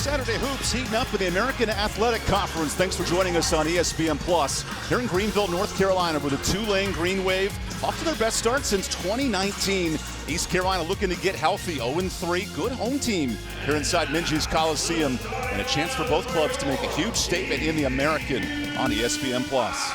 Saturday Hoops heating up in the American Athletic Conference. Thanks for joining us on ESPN Plus. Here in Greenville, North Carolina, with the Tulane Green Wave off to their best start since 2019. East Carolina looking to get healthy, 0-3, good home team here inside Minges Coliseum, and a chance for both clubs to make a huge statement in the American on ESPN Plus.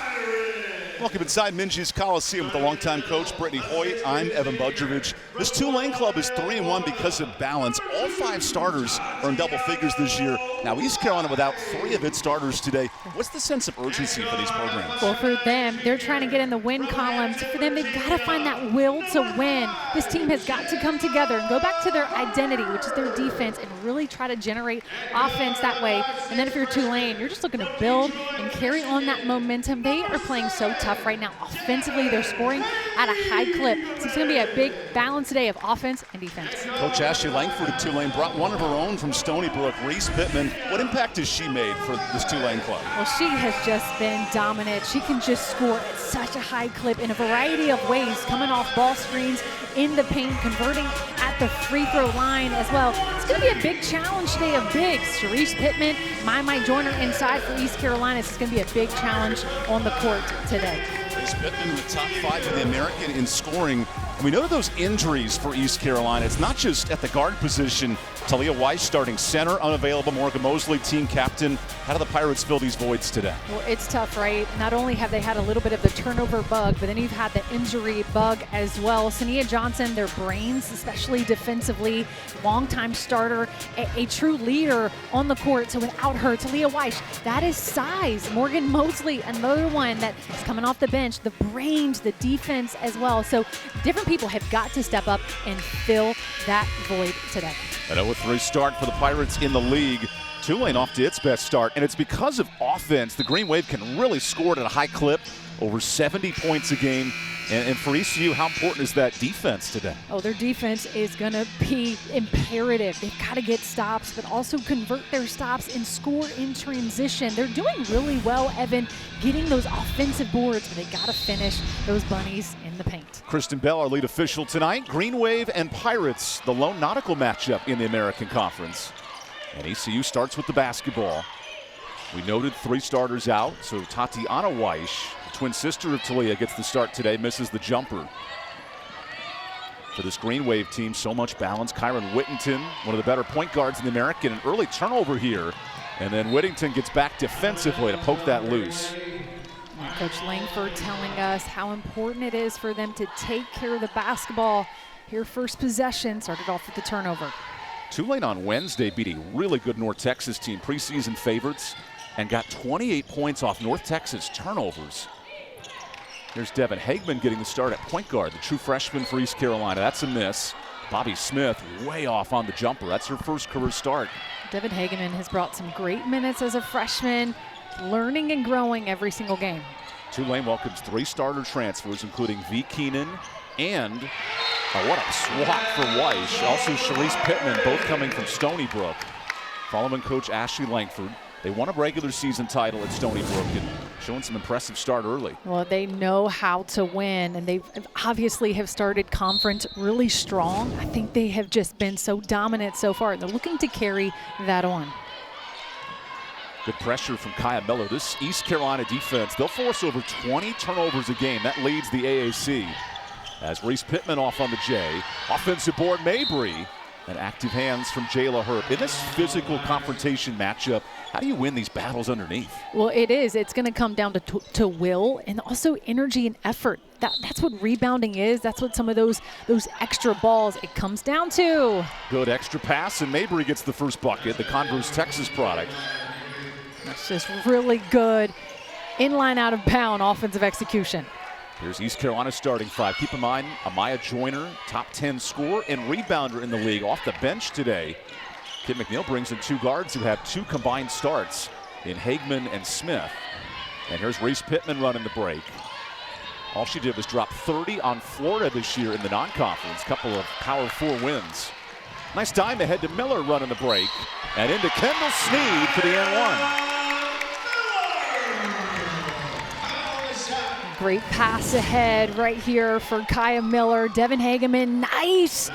Welcome inside Minges Coliseum with the longtime coach, Brittany Hoyt. I'm EvanBudrovich. This Tulane club is 3-1 because of balance. All 5 starters are in double figures this year. Now, East Carolina without 3 of its starters today. What's the sense of urgency for these programs? Well, for them, they're trying to get in the win columns. For them, they've got to find that will to win. This team has got to come together and go back to their identity, which is their defense, and really try to generate offense that way. And then if you're Tulane, you're just looking to build and carry on that momentum. They are playing so tough right now. Offensively, they're scoring at a high clip. So it's going to be a big balance today of offense and defense. Coach Ashley Langford of Tulane brought one of her own from Stony Brook, Reese Pittman. What impact has she made for this Tulane club? Well, she has just been dominant. She can just score at such a high clip in a variety of ways, coming off ball screens, in the paint, converting at the free throw line as well. It's going to be a big challenge today of bigs. Sharice Pittman might join her inside for East Carolina. This is going to be a big challenge on the court today. Reese Pittman in the top 5 of the American in scoring. And we know those injuries for East Carolina. It's not just at the guard position. Talia Weiss starting center, unavailable. Morgan Mosley, team captain. How do the Pirates fill these voids today? Well, it's tough, right? Not only have they had a little bit of the turnover bug, but then you've had the injury bug as well. Sania Johnson, their brains, especially defensively, longtime starter, a true leader on the court. So without her, Talia Weiss, that is size. Morgan Mosley, another one that is coming off the bench, the brains, the defense as well. So different people have got to step up and fill that void today. An 0-3 start for the Pirates in the league. Tulane off to its best start, and it's because of offense. The Green Wave can really score at a high clip, over 70 points a game. And for ECU, how important is that defense today? Oh, their defense is going to be imperative. They've got to get stops, but also convert their stops and score in transition. They're doing really well, Evan, getting those offensive boards, but they got to finish those bunnies in the paint. Kristen Bell, our lead official tonight. Green Wave and Pirates, the lone nautical matchup in the American Conference. And ECU starts with the basketball. We noted 3 starters out, so Tatiana Weiss, twin sister of Talia, gets the start today, misses the jumper. For this Green Wave team, so much balance. Kyron Whittington, one of the better point guards in the American, an early turnover here. And then Whittington gets back defensively to poke that loose. Coach Langford telling us how important it is for them to take care of the basketball. Here, first possession, started off with the turnover. Tulane on Wednesday beat a really good North Texas team, preseason favorites, and got 28 points off North Texas turnovers. Here's Devin Hagman getting the start at point guard, the true freshman for East Carolina. That's a miss. Bobby Smith way off on the jumper. That's her first career start. Devin Hagman has brought some great minutes as a freshman, learning and growing every single game. Tulane welcomes 3 starter transfers, including V. Keenan and, what a swat for Weiss. Also Sharice Pittman, both coming from Stony Brook. Following Coach Ashley Langford. They won a regular season title at Stony Brook and showing some impressive start early. Well, they know how to win, and they obviously have started conference really strong. I think they have just been so dominant so far. They're looking to carry that on. Good pressure from Kaya Miller. This East Carolina defense, they'll force over 20 turnovers a game. That leads the AAC. As Reese Pittman off on the J. Offensive board, Mabry. And active hands from Jayla Herb. In this physical confrontation matchup, how do you win these battles underneath? Well, it is. It's going to come down to will and also energy and effort. That's what rebounding is. That's what some of those extra balls it comes down to. Good extra pass, and Mabry gets the first bucket, the Converse Texas product. That's just really good in-line, out-of-bound offensive execution. Here's East Carolina's starting 5. Keep in mind, Amaya Joyner, top 10 scorer and rebounder in the league, off the bench today. Kid McNeil brings in 2 guards who have 2 combined starts in Hagman and Smith. And here's Reese Pittman running the break. All she did was drop 30 on Florida this year in the non-conference. Couple of Power 4 wins. Nice dime ahead to Miller running the break. And into Kendall Sneed for the N1. Great pass ahead right here for Kaya Miller. Devin Hageman, nice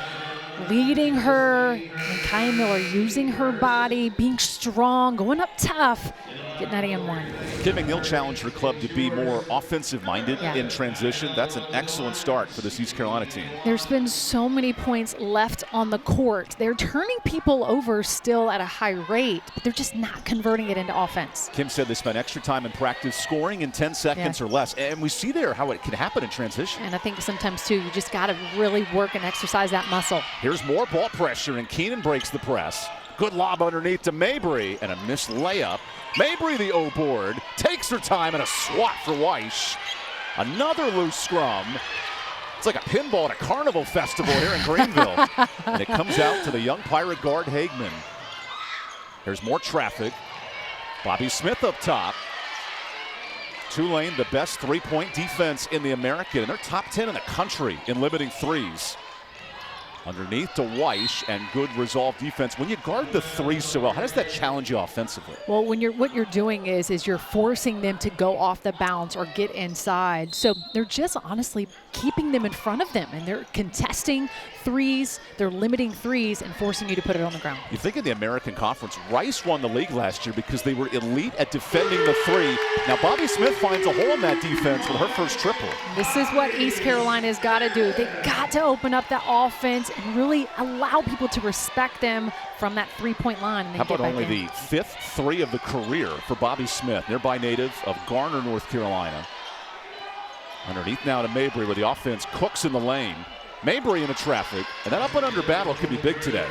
leading her, and Kaya Miller using her body, being strong, going up tough, getting that and one. Kim McNeil challenged her club to be more offensive-minded in transition. That's an excellent start for this East Carolina team. There's been so many points left on the court. They're turning people over still at a high rate, but they're just not converting it into offense. Kim said they spent extra time in practice scoring in 10 seconds or less, and we see there how it can happen in transition. And I think sometimes, too, you just got to really work and exercise that muscle. Here's more ball pressure, and Keenan breaks the press. Good lob underneath to Mabry, and a missed layup. Mabry, the O-board, takes her time, and a swat for Weish. Another loose scrum. It's like a pinball at a carnival festival here in Greenville. And it comes out to the young Pirate guard, Hagman. There's more traffic. Bobby Smith up top. Tulane, the best three-point defense in the American, and they're top 10 in the country in limiting threes. Underneath to Weish, and good resolve defense. When you guard the three so well, how does that challenge you offensively? Well, when what you're doing is you're forcing them to go off the bounce or get inside. So they're just honestly keeping them in front of them, and they're contesting threes, they're limiting threes and forcing you to put it on the ground. You think in the American Conference, Rice won the league last year because they were elite at defending the three. Now Bobby Smith finds a hole in that defense with her first triple. This is what East Carolina's got to do. They've got to open up the offense and really allow people to respect them from that three-point line. And how about only the fifth three of the career for Bobby Smith, nearby native of Garner, North Carolina. Underneath now to Mabry, where the offense cooks in the lane. Mabry into traffic, and that up and under battle could be big today.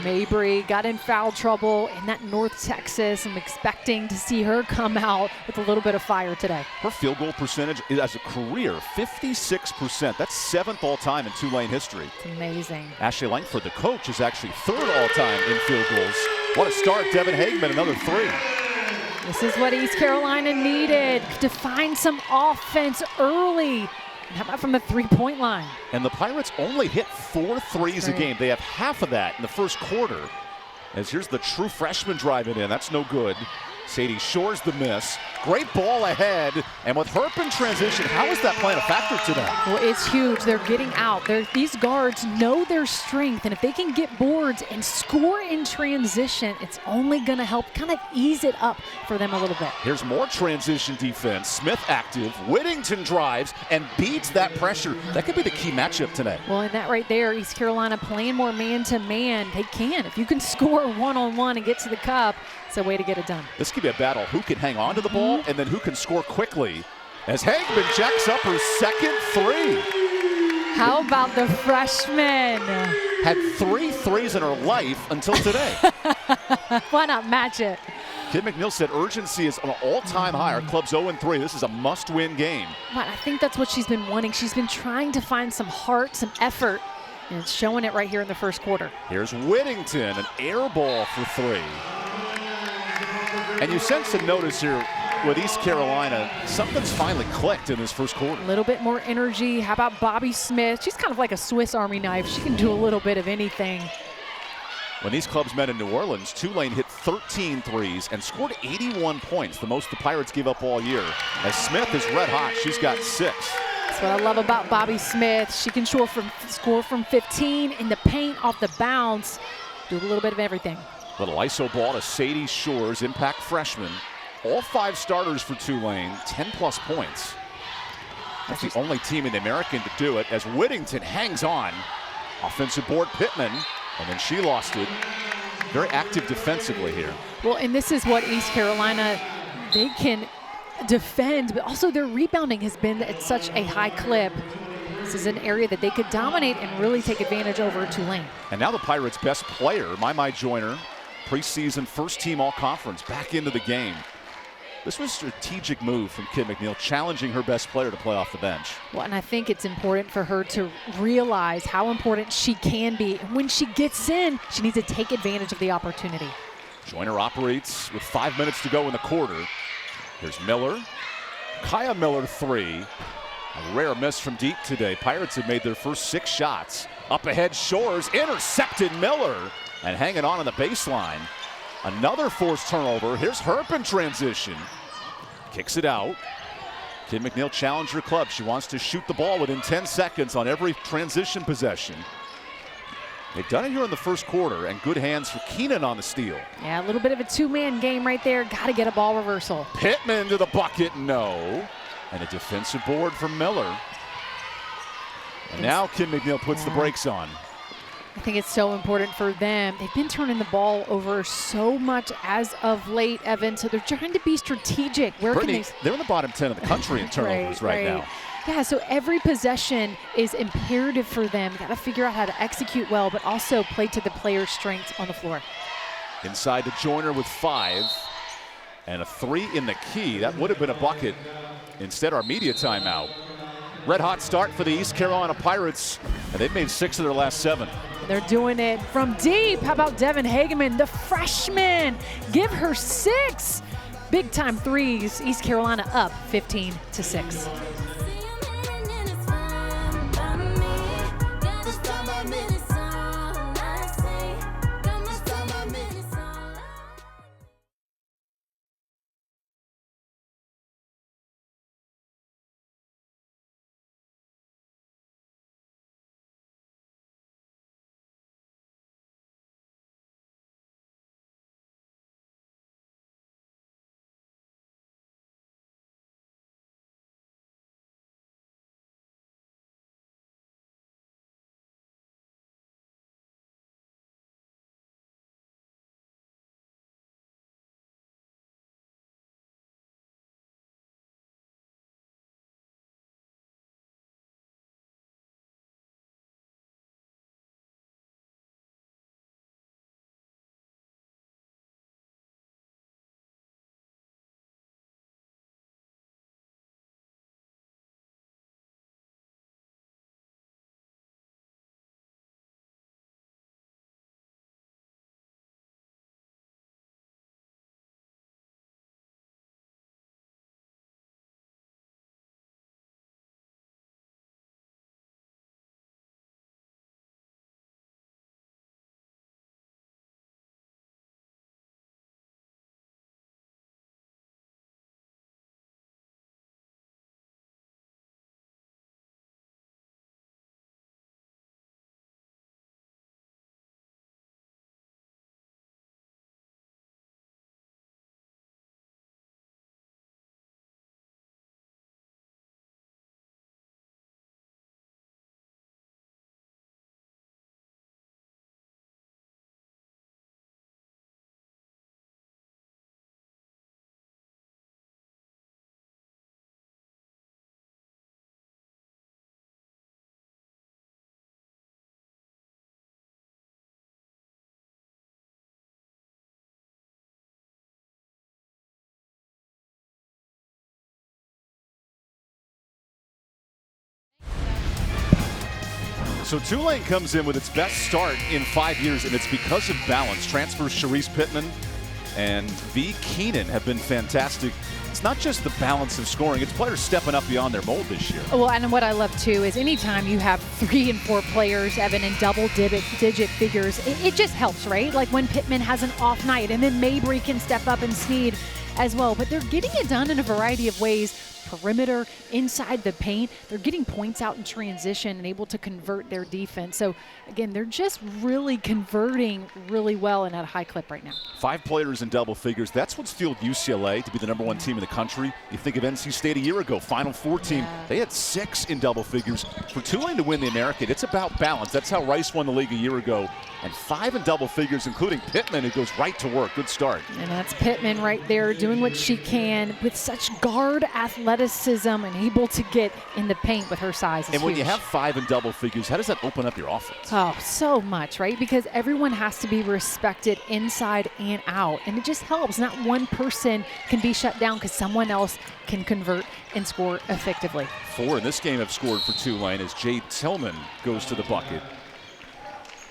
Mabry got in foul trouble in that North Texas. I'm expecting to see her come out with a little bit of fire today. Her field goal percentage is, as a career, 56%. That's seventh all-time in Tulane history. It's amazing. Ashley Langford, the coach, is actually third all-time in field goals. What a start. Devin Hagman, another three. This is what East Carolina needed, to find some offense early. How about from the three-point line? And the Pirates only hit 4 threes a game. They have half of that in the first quarter. As here's the true freshman driving in. That's no good. Sadie Shores the miss. Great ball ahead. And with Herp in transition, how is that playing a factor today? Well, it's huge. They're getting out. These guards know their strength. And if they can get boards and score in transition, it's only going to help kind of ease it up for them a little bit. Here's more transition defense. Smith active. Whittington drives and beats that pressure. That could be the key matchup tonight. Well, and that right there, East Carolina playing more man-to-man. They can. If you can score one-on-one and get to the cup, it's a way to get it done. This could be a battle. Who can hang on to the ball and then who can score quickly, as Hagman jacks up her second three. How about the freshman? Had 3 threes in her life until today. Why not match it? Kim McNeil said urgency is on an all-time high. Our club's 0-3. This is a must-win game. But I think that's what she's been wanting. She's been trying to find some heart, some effort, and it's showing it right here in the first quarter. Here's Whittington, an air ball for 3. And you sense and notice here with East Carolina, something's finally clicked in this first quarter. A little bit more energy. How about Bobby Smith? She's kind of like a Swiss Army knife. She can do a little bit of anything. When these clubs met in New Orleans, Tulane hit 13 threes and scored 81 points, the most the Pirates gave up all year. As Smith is red hot, she's got 6. That's what I love about Bobby Smith. She can score from 15 in the paint, off the bounce, do a little bit of everything. Little iso ball to Sadie Shores, impact freshman. All 5 starters for Tulane, 10+ points. That's the only team in the American to do it, as Whittington hangs on. Offensive board Pittman, and then she lost it. Very active defensively here. Well, and this is what East Carolina, they can defend, but also their rebounding has been at such a high clip. This is an area that they could dominate and really take advantage over Tulane. And now the Pirates' best player, Mai Joyner, preseason first-team all-conference, back into the game. This was a strategic move from Kim McNeil, challenging her best player to play off the bench. Well, and I think it's important for her to realize how important she can be. And when she gets in, she needs to take advantage of the opportunity. Joyner operates with 5 minutes to go in the quarter. Here's Miller. Kaya Miller 3. A rare miss from deep today. Pirates have made their first 6 shots. Up ahead, Shores intercepted Miller and hanging on the baseline. Another forced turnover. Here's Herp in transition. Kicks it out. Kim McNeil challenged her club. She wants to shoot the ball within 10 seconds on every transition possession. They've done it here in the first quarter, and good hands for Keenan on the steal. Yeah, a little bit of a two-man game right there. Got to get a ball reversal. Pittman to the bucket, no. And a defensive board from Miller. And now Kim McNeil puts the brakes on. I think it's so important for them. They've been turning the ball over so much as of late, Evan, so they're trying to be strategic. Where Brittany, can they're in the bottom 10 of the country in turnovers right now. Yeah, so every possession is imperative for them. Got to figure out how to execute well, but also play to the players' strengths on the floor. Inside to Joyner with 5. And a 3 in the key. That would have been a bucket. Instead, our media timeout. Red hot start for the East Carolina Pirates. And they've made 6 of their last 7. They're doing it from deep. How about Devin Hageman, the freshman? Give her 6. Big time threes. East Carolina up 15-6. So Tulane comes in with its best start in 5 years, and it's because of balance. Transfers Sharice Pittman and V. Keenan have been fantastic. It's not just the balance of scoring, it's players stepping up beyond their mold this year. Well, and what I love too is anytime you have 3 and 4 players, Evan, in double-digit figures, it just helps, right? Like when Pittman has an off night, and then Mabry can step up and Sneed as well. But they're getting it done in a variety of ways. Perimeter, inside the paint. They're getting points out in transition and able to convert their defense. So, again, they're just really converting really well and at a high clip right now. 5 players in double figures. That's what's fueled UCLA to be the #1 team in the country. You think of NC State a year ago, Final Four team. They had 6 in double figures. For Tulane to win the American, it's about balance. That's how Rice won the league a year ago. And 5 in double figures, including Pittman, who goes right to work. Good start. And that's Pittman right there doing what she can with such guard athleticism and able to get in the paint with her size. And when you have 5 in double figures, how does that open up your offense? Oh, so much, right? Because everyone has to be respected inside and out. And it just helps. Not one person can be shut down because someone else can convert and score effectively. 4 in this game have scored for Tulane as Jade Tillman goes to the bucket.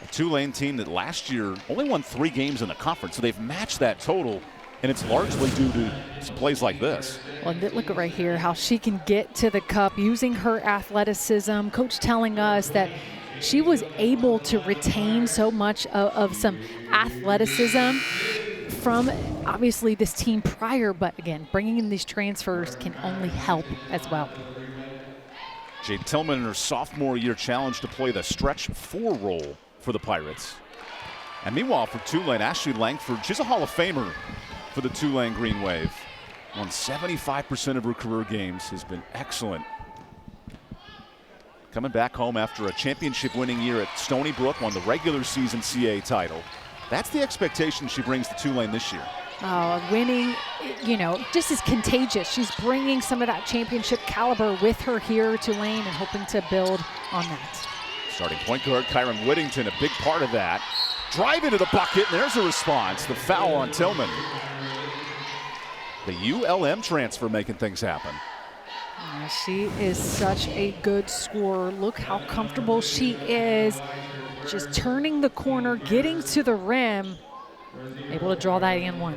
A Tulane team that last year only won 3 games in the conference, so they've matched that total, and it's largely due to some plays like this. Well, look at right here, how she can get to the cup using her athleticism. Coach telling us that she was able to retain so much of some athleticism from obviously this team prior, but again, bringing in these transfers can only help as well. Jade Tillman in her sophomore year challenged to play the stretch 4 role for the Pirates. And meanwhile, for Tulane, Ashley Langford, she's a Hall of Famer for the Tulane Green Wave. Won 75% of her career games, has been excellent. Coming back home after a championship-winning year at Stony Brook, won the regular season CA title. That's the expectation she brings to Tulane this year. Oh, winning, you know, just is contagious. She's bringing some of that championship caliber with her here to Tulane and hoping to build on that. Starting point guard Kyron Whittington, a big part of that. Drive into the bucket, and there's a response. The foul on Tillman. The ULM transfer making things happen. She is such a good scorer. Look how comfortable she is. Just turning the corner, getting to the rim. Able to draw that and one.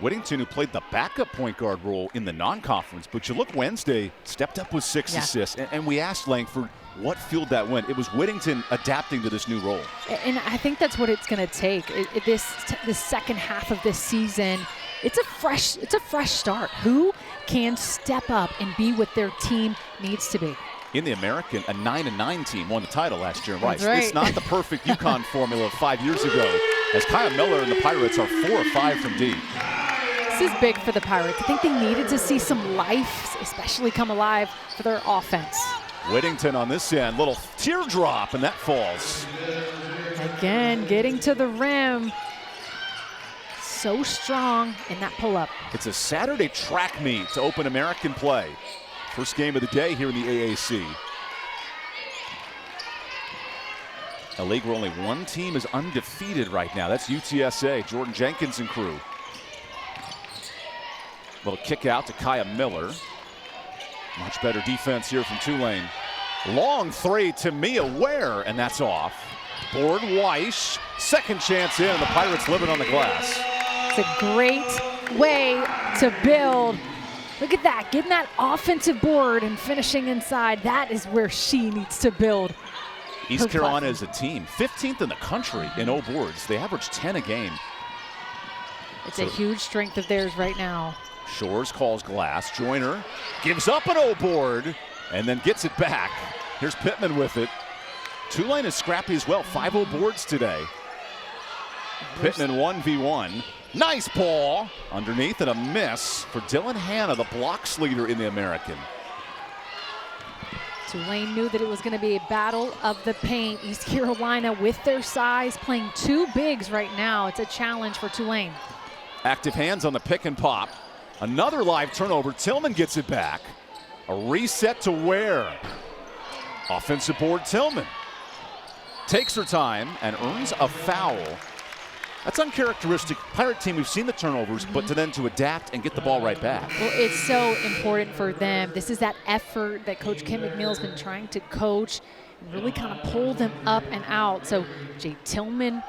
Whittington, who played the backup point guard role in the non-conference, but you look Wednesday, stepped up with 6 assists. And we asked Langford what fueled that win. It was Whittington adapting to this new role. And I think that's what it's going to take. This second half of this season, it's a fresh start. Who can step up and be what their team needs to be? In the American, a 9-9 team won the title last year in Rice. Right. It's not the perfect UConn formula of 5 years ago, as Kyle Miller and the Pirates are 4 of 5 from deep. This is big for the Pirates. I think they needed to see some life, especially come alive for their offense. Whittington on this end, little teardrop, and that falls. Again, getting to the rim. So strong in that pull-up. It's a Saturday track meet to open American play. First game of the day here in the AAC. A league where only one team is undefeated right now. That's UTSA, Jordan Jenkins and crew. Little kick out to Kaya Miller. Much better defense here from Tulane. Long three to Mia Ware, and that's off. Board Weiss, second chance in, and the Pirates living on the glass. It's a great way to build. Look at that, getting that offensive board and finishing inside. That is where she needs to build. East Carolina is a team, 15th in the country in O boards. They average 10 a game. It's a huge strength of theirs right now. Shores calls glass. Joyner gives up an O board and then gets it back. Here's Pittman with it. Tulane is scrappy as well. 5 O boards today. Pittman 1v1. Nice ball underneath and a miss for Dylan Hanna, the blocks leader in the American. Tulane knew that it was going to be a battle of the paint. East Carolina with their size playing 2 bigs right now. It's a challenge for Tulane. Active hands on the pick and pop. Another live turnover. Tillman gets it back. A reset to Ware. Offensive board Tillman. Takes her time and earns a foul. That's uncharacteristic. Pirate team, we've seen the turnovers, but to adapt and get the ball right back. Well, it's so important for them. This is that effort that Coach Kim McNeil's been trying to coach and really kind of pull them up and out. So Jay Tillman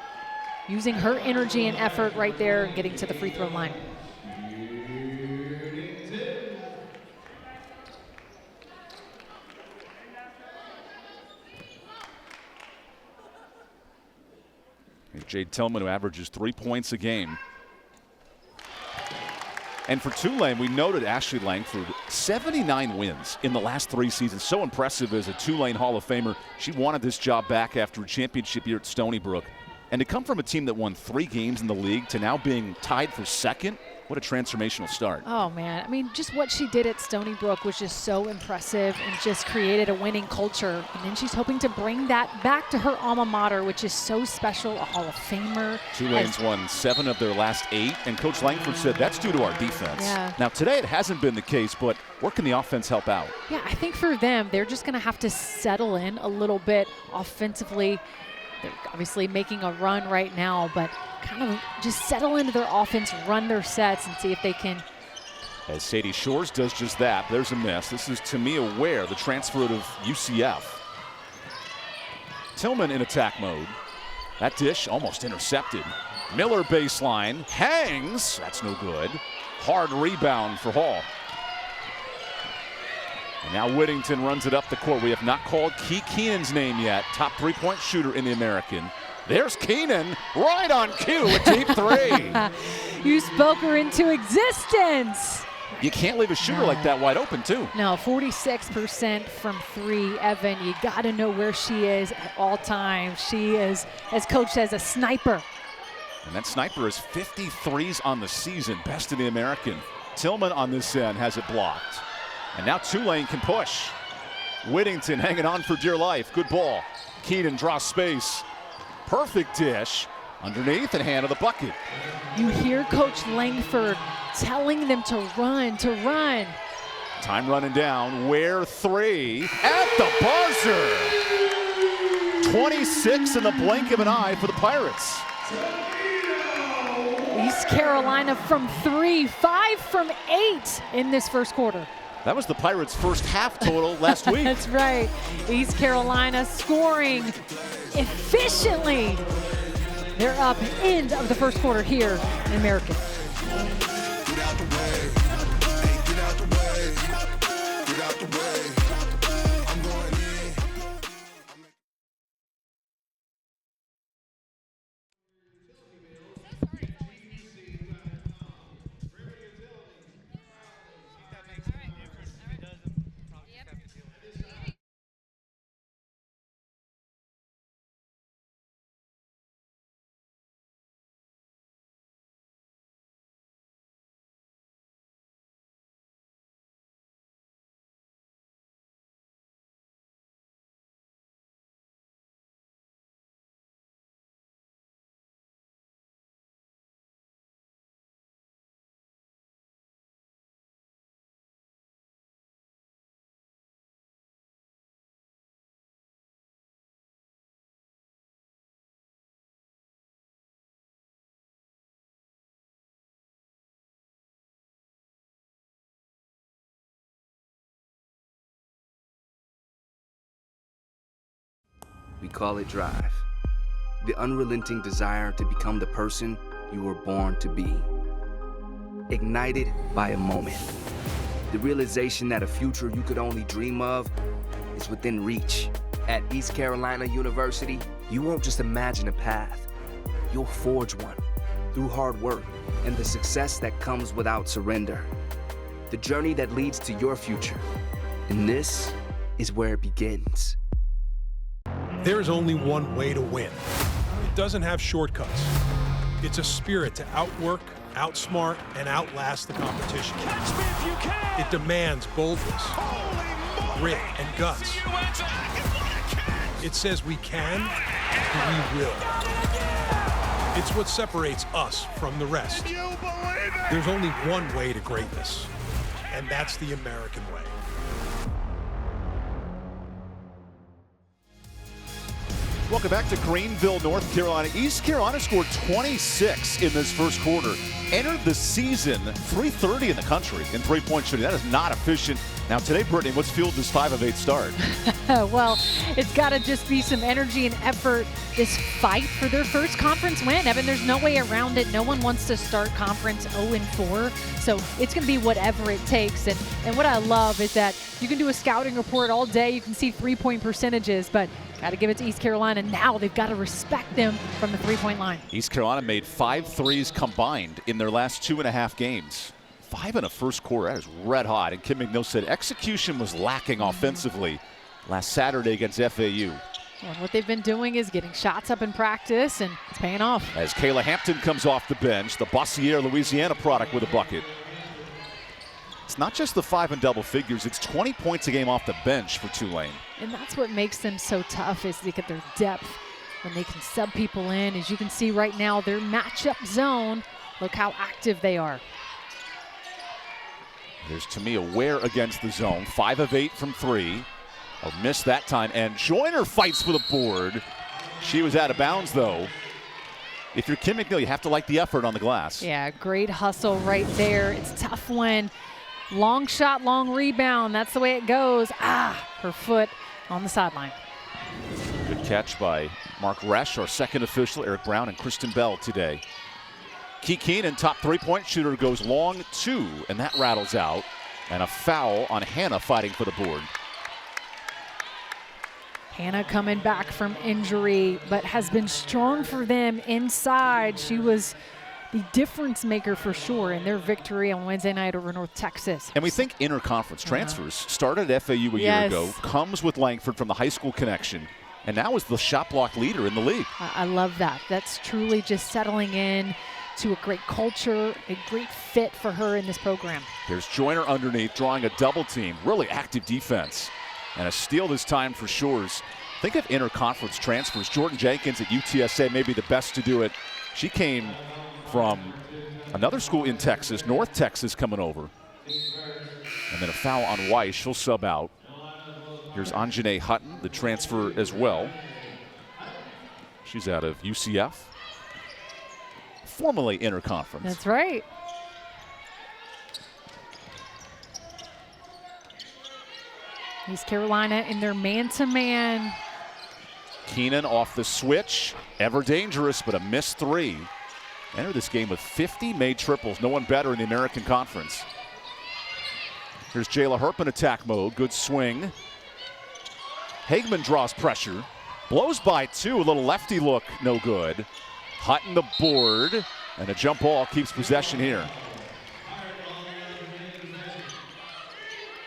using her energy and effort right there and getting to the free throw line. Jade Tillman, who averages 3 points a game. And for Tulane, we noted Ashley Langford, 79 wins in the last 3 seasons. So impressive as a Tulane Hall of Famer. She wanted this job back after a championship year at Stony Brook. And to come from a team that won 3 games in the league to now being tied for second, what a transformational start. Oh, man. I mean, just what she did at Stony Brook was just so impressive and just created a winning culture. And then she's hoping to bring that back to her alma mater, which is so special, a Hall of Famer. Tulane's won 7 of their last 8, and Coach Langford said that's due to our defense. Yeah. Now, today it hasn't been the case, but where can the offense help out? Yeah, I think for them, they're just going to have to settle in a little bit offensively. They're obviously making a run right now, but kind of just settle into their offense, run their sets, and see if they can. As Sadie Shores does just that, there's a miss. This is Tamia Ware, the transfer out of UCF. Tillman in attack mode. That dish almost intercepted. Miller baseline, hangs, that's no good. Hard rebound for Hall. And now Whittington runs it up the court. We have not called Key Keenan's name yet. Top 3-point shooter in the American. There's Keenan, right on cue, a deep 3. You spoke her into existence. You can't leave a shooter like that wide open, too. No, 46% from 3. Evan, you got to know where she is at all times. She is, as Coach says, a sniper. And that sniper is 53s on the season, best in the American. Tillman on this end has it blocked. And now Tulane can push. Whittington hanging on for dear life. Good ball. Keenan draws space. Perfect dish. Underneath and hand of the bucket. You hear Coach Langford telling them to run, to run. Time running down. Ware 3 at the buzzer. 26 in the blink of an eye for the Pirates. East Carolina from 3, 5 from 8 in this first quarter. That was the Pirates' first half total last week. That's right. East Carolina scoring efficiently. They're up end of the first quarter here in American. We call it drive. The unrelenting desire to become the person you were born to be. Ignited by a moment. The realization that a future you could only dream of is within reach. At East Carolina University, you won't just imagine a path. You'll forge one through hard work and the success that comes without surrender. The journey that leads to your future. And this is where it begins. There's only one way to win. It doesn't have shortcuts. It's a spirit to outwork, outsmart, and outlast the competition. Catch me if you can. It demands boldness, grit, and guts. It says we can, and we will. It's what separates us from the rest. There's only one way to greatness, and that's the American way. Welcome back to Greenville, North Carolina. East Carolina scored 26 in this first quarter. Entered the season 330 in the country in three-point shooting. That is not efficient. Now today, Brittany, what's fueled this 5 of 8 start? Well, it's got to just be some energy and effort. This fight for their first conference win. Evan, there's no way around it. No one wants to start conference 0-4. So it's going to be whatever it takes. And what I love is that you can do a scouting report all day. You can see three-point percentages, but got to give it to East Carolina. Now they've got to respect them from the three-point line. East Carolina made 5 threes combined in their last 2.5 games. 5 in a first quarter. That is red hot. And Kim McNeil said execution was lacking offensively last Saturday against FAU. Well, what they've been doing is getting shots up in practice, and it's paying off. As Kayla Hampton comes off the bench, the Bossier, Louisiana product with a bucket. It's not just the 5 in double figures, it's 20 points a game off the bench for Tulane. And that's what makes them so tough, is they get their depth when they can sub people in. As you can see right now, their matchup zone, look how active they are. There's Tamia Ware against the zone, 5 of 8 from 3. Oh, missed that time, and Joyner fights for the board. She was out of bounds, though. If you're Kim McNeil, you have to like the effort on the glass. Yeah, great hustle right there. It's tough when long shot, long rebound. That's the way it goes. Her foot on the sideline. Good catch by Mark Resch, our second official, Eric Brown, and Kristen Bell today. Key Keenan, top three-point shooter, goes long 2, and that rattles out. And a foul on Hannah fighting for the board. Hannah coming back from injury, but has been strong for them inside. She was the difference maker for sure in their victory on Wednesday night over North Texas. And we think interconference transfers. Started at FAU a year ago, comes with Langford from the high school connection, and now is the shot block leader in the league. I love that. That's truly just settling in to a great culture, a great fit for her in this program. Here's Joyner underneath, drawing a double team. Really active defense. And a steal this time for Shores. Think of interconference transfers. Jordan Jenkins at UTSA may be the best to do it. She came from another school in Texas, North Texas, coming over. And then a foul on Weiss. She'll sub out. Here's Anjanae Hutton, the transfer as well. She's out of UCF. Formerly interconference. That's right. East Carolina in their man-to-man. Keenan off the switch. Ever dangerous, but a missed three. Enter this game with 50 made triples. No one better in the American Conference. Here's Jayla Herp in attack mode. Good swing. Hageman draws pressure. Blows by two. A little lefty look. No good. Hutton the board. And a jump ball keeps possession here.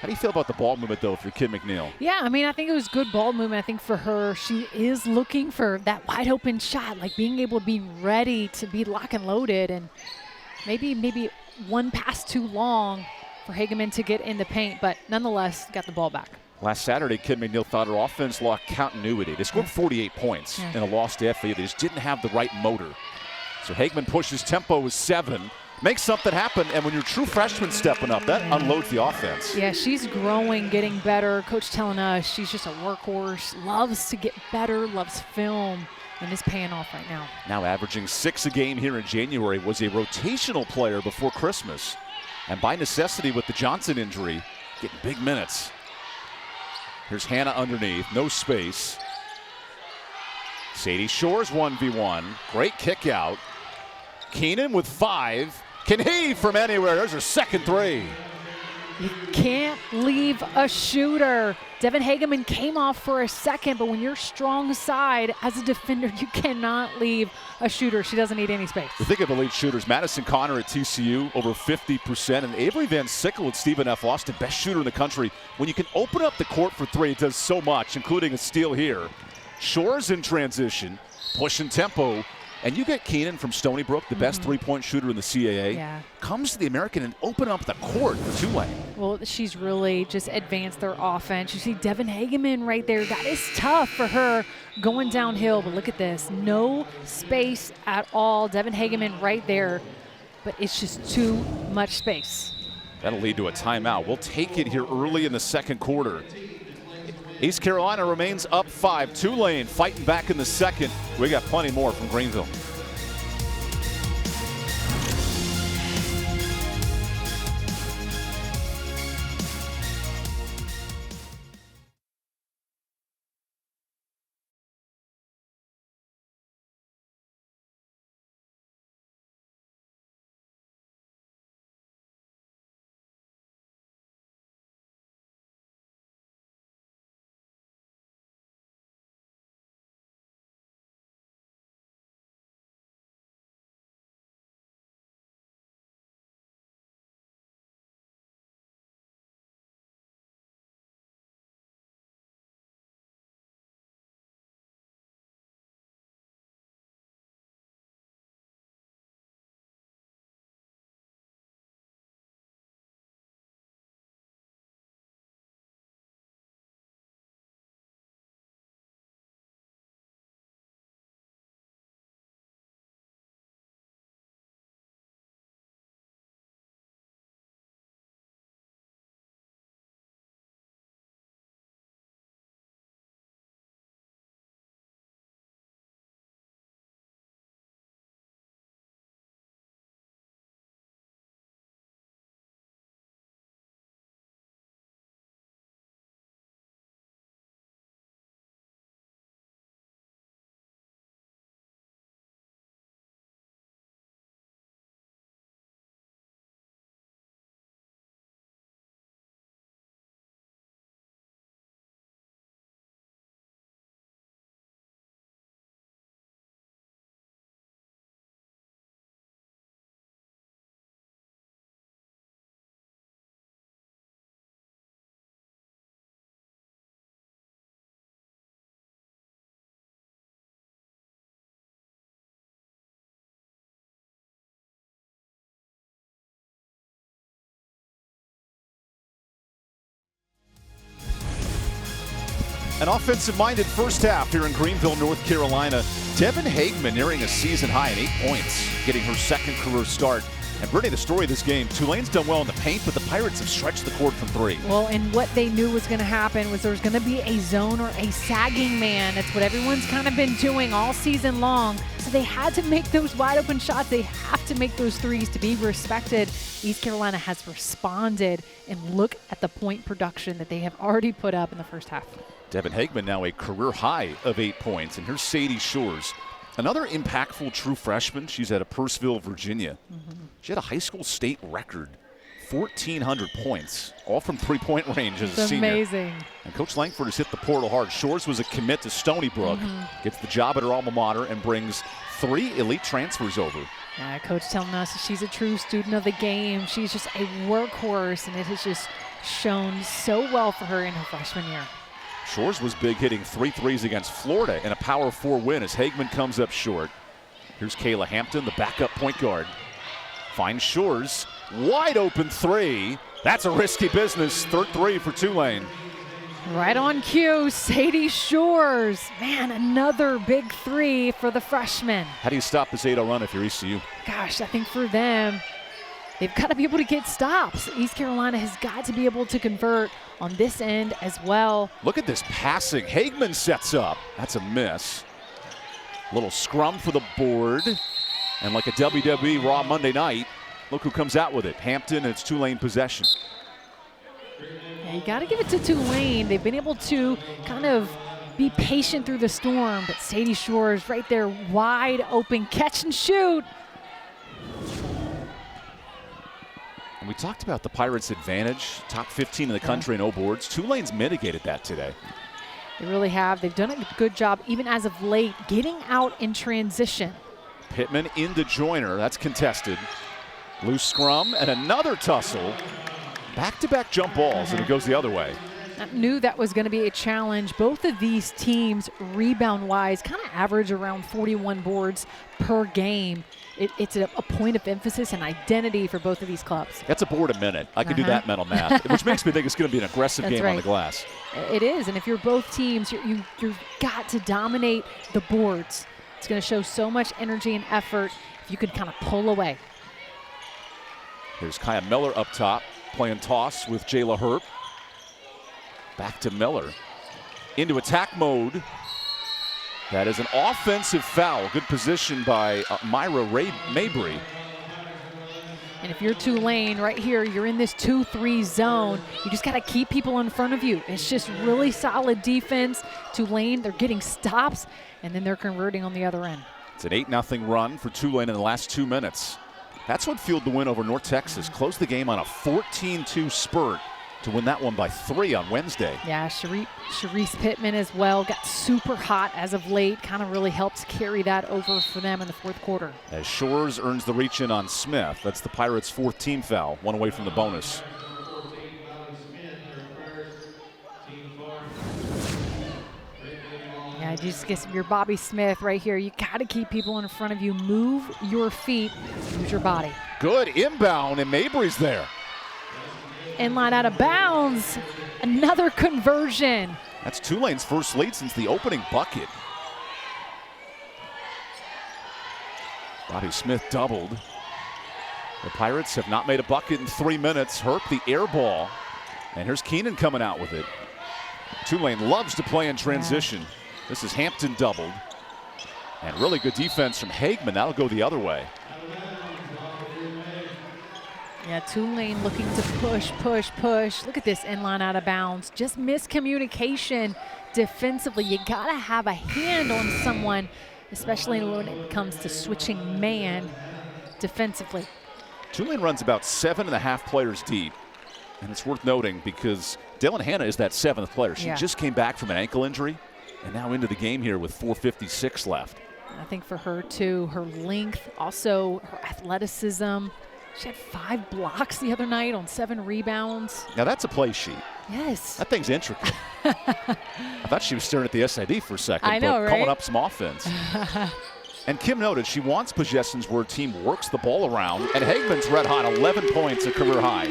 How do you feel about the ball movement, though, if you're Kim McNeil? Yeah, I mean, I think it was good ball movement. I think for her, she is looking for that wide open shot, like being able to be ready to be lock and loaded, and maybe one pass too long for Hageman to get in the paint, but nonetheless got the ball back. Last Saturday, Kim McNeil thought her offense lost continuity. They scored 48 points in a loss to FAU. They just didn't have the right motor. So Hageman pushes tempo with 7. Makes something happen, and when your true freshman stepping up, that unloads the offense. Yeah, she's growing, getting better. Coach telling us she's just a workhorse, loves to get better, loves film, and is paying off right now. Now averaging 6 a game here in January, was a rotational player before Christmas. And by necessity with the Johnson injury, getting big minutes. Here's Hannah underneath, no space. Sadie Shores 1v1, great kick out. Keenan with 5. Can he from anywhere? There's her second three. You can't leave a shooter. Devin Hageman came off for a second, but when you're strong side as a defender, you cannot leave a shooter. She doesn't need any space. We think of elite shooters. Madison Connor at TCU, over 50%. And Avery Van Sickle at Stephen F. Austin, best shooter in the country. When you can open up the court for 3, it does so much, including a steal here. Shores in transition, pushing tempo. And you get Keenan from Stony Brook, the best three-point shooter in the CAA, comes to the American and open up the court for Tulane. Well, she's really just advanced their offense. You see Devin Hageman right there. That is tough for her going downhill, but look at this. No space at all. Devin Hageman right there, but it's just too much space. That'll lead to a timeout. We'll take it here early in the second quarter. East Carolina remains up 5. Tulane fighting back in the second. We got plenty more from Greenville. An offensive-minded first half here in Greenville, North Carolina. Devin Hagman nearing a season high in 8 points, getting her second career start. And Brittany, the story of this game, Tulane's done well in the paint, but the Pirates have stretched the court from 3. Well, and what they knew was going to happen was there was going to be a zone or a sagging man. That's what everyone's kind of been doing all season long. So they had to make those wide open shots. They have to make those threes to be respected. East Carolina has responded, and look at the point production that they have already put up in the first half. Devin Hagman now a career high of 8 points. And here's Sadie Shores, another impactful true freshman. She's out of Purcellville, Virginia. She had a high school state record, 1,400 points, all from three-point range as a senior. Amazing. And Coach Langford has hit the portal hard. Shores was a commit to Stony Brook, gets the job at her alma mater, and brings 3 elite transfers over. Yeah, Coach telling us she's a true student of the game. She's just a workhorse, and it has just shown so well for her in her freshman year. Shores was big, hitting 3 threes against Florida in a Power 4 win as Hagman comes up short. Here's Kayla Hampton, the backup point guard. Finds Shores, wide open 3. That's a risky business. Third 3 for Tulane. Right on cue, Sadie Shores. Man, another big 3 for the freshman. How do you stop this 8-0 run if you're ECU? Gosh, I think for them, they've got to be able to get stops. East Carolina has got to be able to convert on this end as well. Look at this passing. Hagman sets up. That's a miss. Little scrum for the board. And like a WWE Raw Monday night, look who comes out with it. Hampton, and it's Tulane possession. Yeah, you got to give it to Tulane. They've been able to kind of be patient through the storm, but Sadie Shores right there, wide open, catch and shoot. And we talked about the Pirates' advantage, top 15 in the country in O boards. Tulane's mitigated that today. They really have. They've done a good job, even as of late, getting out in transition. Pittman into Joyner. That's contested. Loose scrum and another tussle. Back-to-back jump balls, and it goes the other way. I knew that was going to be a challenge. Both of these teams, rebound-wise, kind of average around 41 boards per game. It's a point of emphasis and identity for both of these clubs. That's a board a minute. I can do that mental math, which makes me think it's going to be an aggressive game right on the glass. It is, and if you're both teams, you've got to dominate the boards. It's going to show so much energy and effort if you could kind of pull away. Here's Kaya Miller up top, playing toss with Jayla Herb. Back to Miller. Into attack mode. That is an offensive foul. Good position by Myra Mabry. And if you're Tulane right here, you're in this 2-3 zone. You just got to keep people in front of you. It's just really solid defense. Tulane, they're getting stops, and then they're converting on the other end. It's an 8-0 run for Tulane in the last 2 minutes. That's what fueled the win over North Texas. Closed the game on a 14-2 spurt to win that one by 3 on Wednesday. Yeah, Sharice Pittman as well got super hot as of late. Kind of really helps carry that over for them in the fourth quarter. As Shores earns the reach-in on Smith. That's the Pirates' 4th team foul, 1 away from the bonus. Yeah, just get your Bobby Smith right here. You got to keep people in front of you. Move your feet, use your body. Good inbound, and Mabry's there. Inline out of bounds. Another conversion. That's Tulane's first lead since the opening bucket. Bobby Smith doubled. The Pirates have not made a bucket in 3 minutes. Herp the air ball. And here's Keenan coming out with it. Tulane loves to play in transition. This is Hampton doubled. And really good defense from Hagman. That'll go the other way. Yeah, Tulane looking to push. Look at this inline out of bounds. Just miscommunication defensively. You got to have a hand on someone, especially when it comes to switching man defensively. Tulane runs about 7.5 players deep. And it's worth noting because Dylan Hanna is that 7th player. She just came back from an ankle injury and now into the game here with 4:56 left. I think for her too, her length, also her athleticism. She had 5 blocks the other night on 7 rebounds. Now that's a play sheet. Yes. That thing's intricate. I thought she was staring at the SID for a second, I know, but right? calling up some offense. And Kim noted she wants possessions where a team works the ball around, and Hagman's red hot, 11 points, a career high.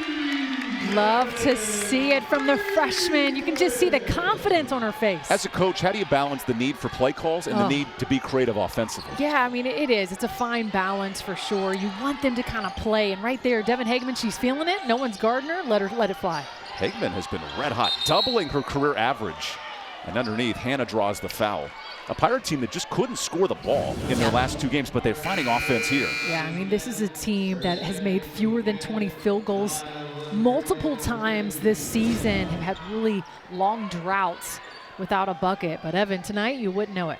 Love to see it from the freshman. You can just see the confidence on her face. As a coach, how do you balance the need for play calls and the need to be creative offensively? Yeah, I mean, it is. It's a fine balance for sure. You want them to kind of play. And right there, Devin Hageman, she's feeling it. No one's guarding her. Let it fly. Hageman has been red hot, doubling her career average. And underneath, Hannah draws the foul. A Pirate team that just couldn't score the ball in their last 2 games, but they're finding offense here. Yeah, I mean, this is a team that has made fewer than 20 field goals multiple times this season, have had really long droughts without a bucket. But Evan, tonight, you wouldn't know it.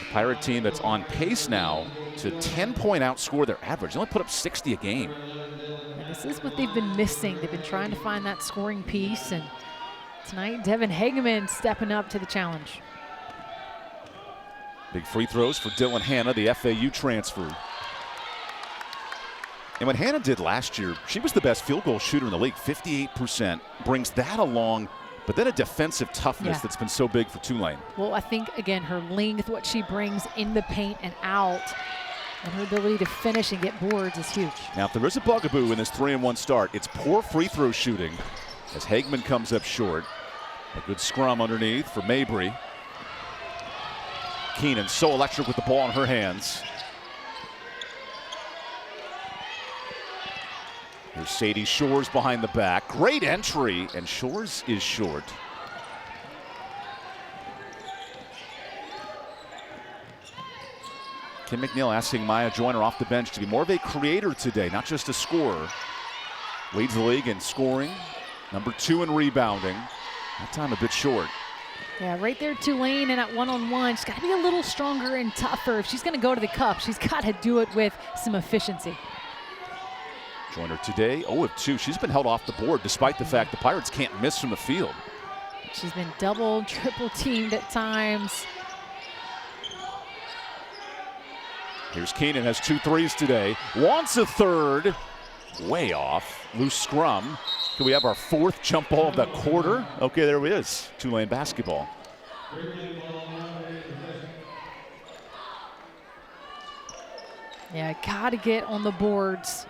A Pirate team that's on pace now to 10-point outscore their average. They only put up 60 a game. And this is what they've been missing. They've been trying to find that scoring piece, and tonight, Devin Hageman stepping up to the challenge. Big free throws for Dylan Hannah, the FAU transfer. And what Hannah did last year, she was the best field goal shooter in the league, 58%. Brings that along, but then a defensive toughness that's been so big for Tulane. Well, I think, again, her length, what she brings in the paint and out, and her ability to finish and get boards is huge. Now, if there is a bugaboo in this 3-1 start, it's poor free throw shooting as Hageman comes up short. A good scrum underneath for Mabry. Keenan so electric with the ball in her hands. Here's Sadie Shores behind the back. Great entry, and Shores is short. Kim McNeil asking Maya Joyner off the bench to be more of a creator today, not just a scorer. Leads the league in scoring, number 2 in rebounding. That time a bit short. Yeah, right there, Tulane, and at one-on-one, she's got to be a little stronger and tougher. If she's going to go to the cup, she's got to do it with some efficiency. Joyner today, 0 of 2. She's been held off the board despite the fact the Pirates can't miss from the field. She's been double, triple teamed at times. Here's Keenan, has 2 threes today. Wants a third. Way off. Loose scrum. Can we have our 4th jump ball of the quarter? Okay, there it is. Tulane basketball. Yeah, got to get on the boards.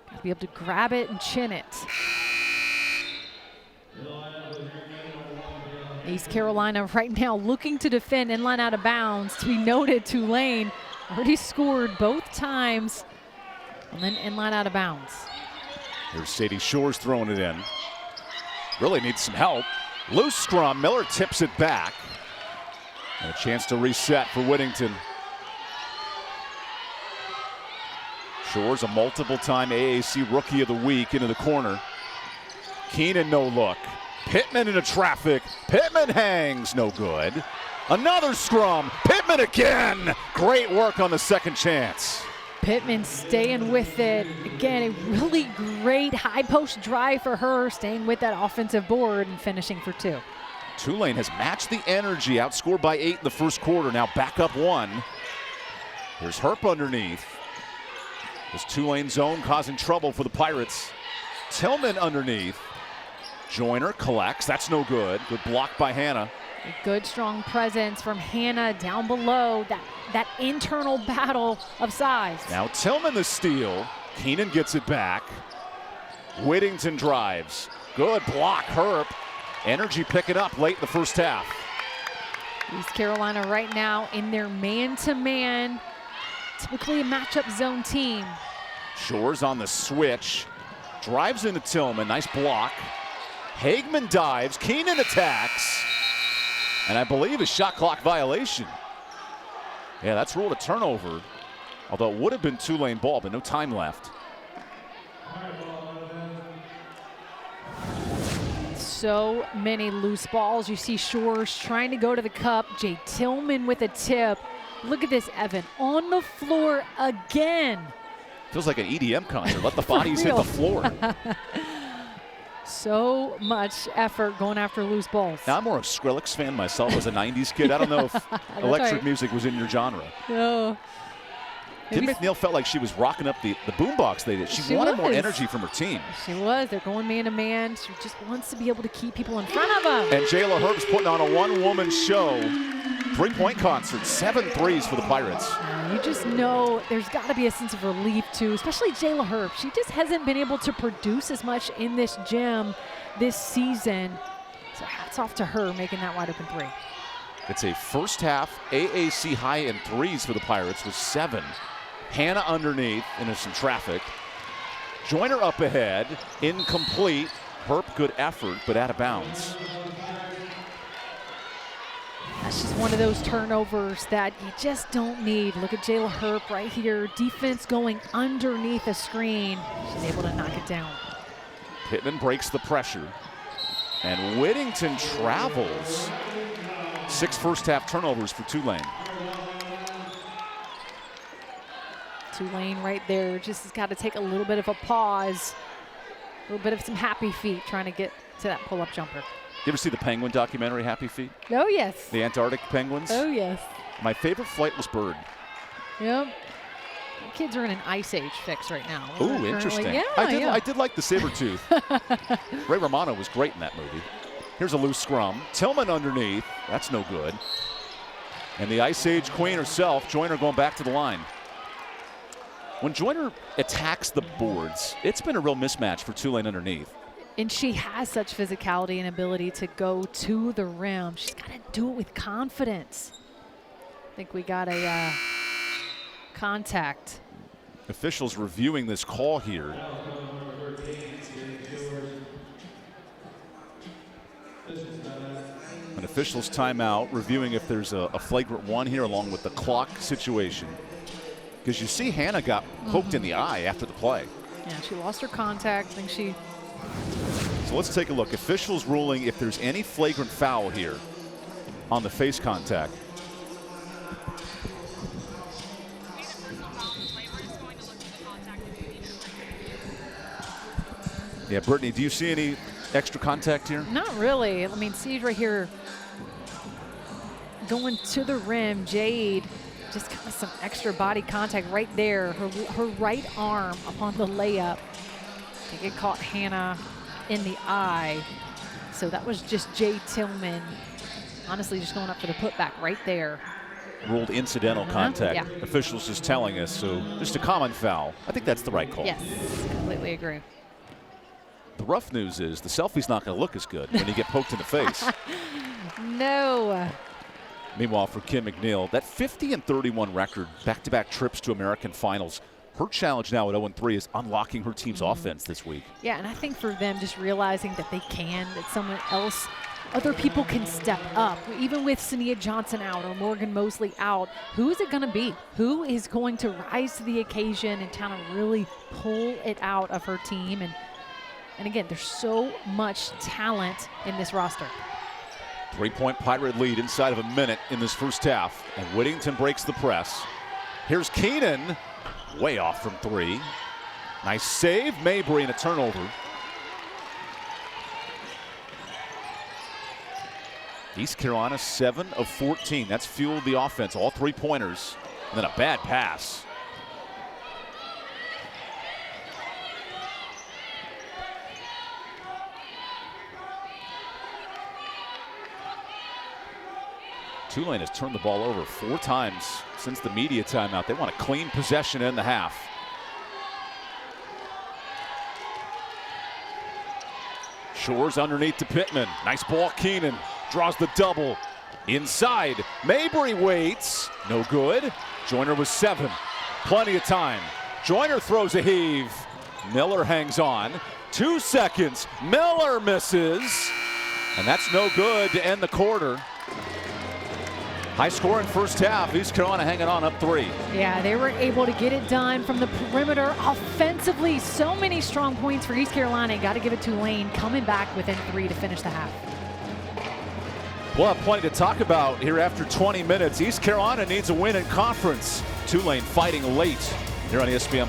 Got to be able to grab it and chin it. East Carolina right now looking to defend in line out of bounds. To be noted, Tulane already scored both times and then in line out of bounds. Here's Sadie Shores throwing it in. Really needs some help. Loose scrum. Miller tips it back. And a chance to reset for Whittington. Shores, a multiple-time AAC Rookie of the Week, into the corner. Keenan, no look. Pittman into traffic. Pittman hangs, no good. Another scrum. Pittman again. Great work on the second chance. Pittman staying with it. Again, a really great high post drive for her, staying with that offensive board and finishing for 2. Tulane has matched the energy, outscored by 8 in the first quarter, now back up 1. Here's Herp underneath. This Tulane zone causing trouble for the Pirates. Tillman underneath. Joyner collects, that's no good. Good block by Hannah. A good strong presence from Hannah down below, that internal battle of size. Now Tillman the steal. Keenan gets it back. Whittington drives. Good block, Herb. Energy picking up late in the first half. East Carolina right now in their man-to-man, typically a matchup zone team. Shores on the switch. Drives into Tillman, nice block. Hageman dives, Keenan attacks. And I believe a shot clock violation. Yeah, that's ruled a turnover. Although it would have been Tulane ball, but no time left. So many loose balls. You see Shores trying to go to the cup. Jay Tillman with a tip. Look at this, Evan, on the floor again. Feels like an EDM concert. Let the bodies hit the floor. So much effort going after loose balls. Now, I'm more of a Skrillex fan myself as a 90s kid. I don't know if electric music was in your genre. No. Kim McNeil felt like she was rocking up the boombox they did. She wanted more energy from her team. She was. They're going man-to-man. She just wants to be able to keep people in front of them. And Jayla Herb's putting on a one-woman show. 3-point concert, 7 threes for the Pirates. You just know there's got to be a sense of relief too, especially Jayla Herb. She just hasn't been able to produce as much in this gym this season. So hats off to her making that wide open three. It's a first half AAC high in threes for the Pirates with 7. Hannah underneath into some traffic. Joyner up ahead, incomplete. Herb, good effort, but out of bounds. That's just one of those turnovers that you just don't need. Look at Jayla Herb right here. Defense going underneath a screen. She's able to knock it down. Pittman breaks the pressure. And Whittington travels. 6 first half turnovers for Tulane. Tulane right there just has got to take a little bit of a pause. A little bit of some happy feet trying to get to that pull-up jumper. You ever see the Penguin documentary, Happy Feet? Oh, yes. The Antarctic penguins? Oh, yes. My favorite flight was Bird. Yep. The kids are in an ice age fix right now. Ooh, interesting. Yeah, I did like the saber tooth. Ray Romano was great in that movie. Here's a loose scrum. Tillman underneath. That's no good. And the Ice Age queen herself, Joyner, going back to the line. When Joyner attacks the boards, it's been a real mismatch for Tulane underneath. And she has such physicality and ability to go to the rim. She's got to do it with confidence. I think we got a contact. Officials reviewing this call here. An official's timeout, reviewing if there's a flagrant one here along with the clock situation. Because you see Hannah got poked in the eye after the play. Yeah, she lost her contact. I think she... So let's take a look. Officials ruling if there's any flagrant foul here on the face contact. Yeah, Brittany, do you see any extra contact here? Not really. I mean, see right here, going to the rim, Jade just got some extra body contact right there. Her right arm upon the layup. I think it caught Hannah in the eye. So that was just Jade Tillman, honestly, just going up for the putback right there. Ruled incidental contact. Yeah. Officials just telling us, so just a common foul. I think that's the right call. Yes, completely agree. The rough news is the selfie's not going to look as good when you get poked in the face. No. Meanwhile, for Kim McNeil, that 50-31 record, back-to-back trips to American finals. Her challenge now at 0-3 is unlocking her team's offense this week. Yeah, and I think for them just realizing that they can, that someone else, other people can step up. Even with Sania Johnson out or Morgan Mosley out, who is it going to be? Who is going to rise to the occasion and kind of really pull it out of her team? And again, there's so much talent in this roster. 3-point Pirate lead inside of a minute in this first half. And Whittington breaks the press. Here's Keenan, way off from 3. Nice save, Mabry, and a turnover. East Carolina 7 of 14. That's fueled the offense, all 3-pointers. And then a bad pass. Tulane has turned the ball over 4 times since the media timeout. They want a clean possession in the half. Shores underneath to Pittman. Nice ball, Keenan. Draws the double. Inside. Mabry waits. No good. Joyner was 7. Plenty of time. Joyner throws a heave. Miller hangs on. 2 seconds. Miller misses. And that's no good to end the quarter. High score in first half. East Carolina hanging on up 3. Yeah, they were able to get it done from the perimeter offensively. So many strong points for East Carolina. Got to give it to Tulane coming back within 3 to finish the half. We'll have plenty to talk about here after 20 minutes. East Carolina needs a win in conference. Tulane fighting late here on ESPN+.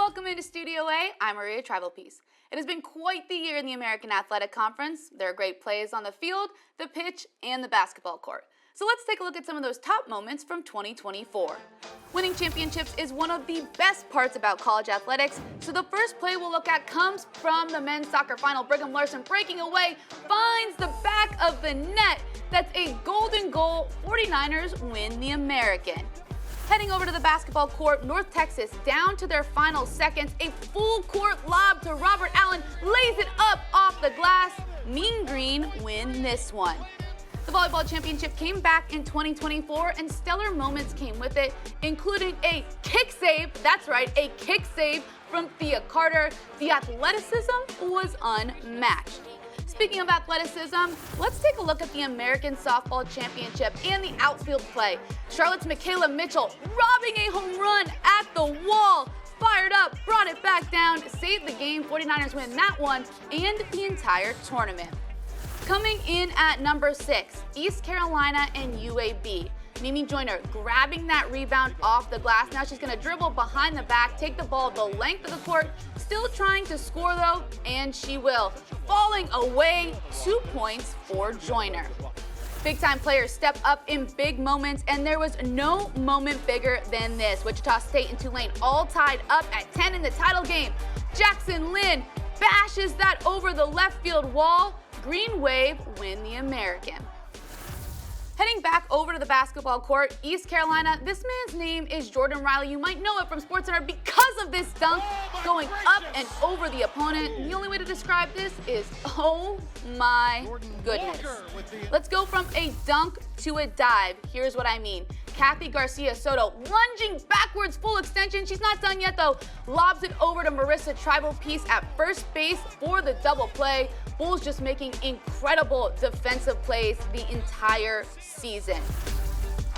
Welcome into Studio A. I'm Maria Tribal Peace. It has been quite the year in the American Athletic Conference. There are great plays on the field, the pitch, and the basketball court. So let's take a look at some of those top moments from 2024. Winning championships is one of the best parts about college athletics, so the first play we'll look at comes from the men's soccer final. Brigham Larson breaking away, finds the back of the net. That's a golden goal. 49ers win the American. Heading over to the basketball court, North Texas down to their final seconds. A full court lob to Robert Allen, lays it up off the glass. Mean Green win this one. The volleyball championship came back in 2024 and stellar moments came with it, including a kick save, that's right, a kick save from Thea Carter. The athleticism was unmatched. Speaking of athleticism, let's take a look at the American Softball Championship and the outfield play. Charlotte's Michaela Mitchell robbing a home run at the wall. Fired up, brought it back down, saved the game. 49ers win that one and the entire tournament. Coming in at number 6, East Carolina and UAB. Mimi Joyner grabbing that rebound off the glass. Now she's going to dribble behind the back, take the ball the length of the court. Still trying to score though, and she will. Falling away, 2 points for Joyner. Big time players step up in big moments, and there was no moment bigger than this. Wichita State and Tulane all tied up at 10 in the title game. Jackson Lynn bashes that over the left field wall. Green Wave win the American. Heading back over to the basketball court, East Carolina, this man's name is Jordan Riley. You might know it from SportsCenter because of this dunk going up and over the opponent. The only way to describe this is, oh my goodness. Let's go from a dunk to a dive. Here's what I mean. Kathy Garcia Soto lunging backwards, full extension. She's not done yet though. Lobs it over to Marissa Tribal Peace at first base for the double play. Bulls just making incredible defensive plays the entire season.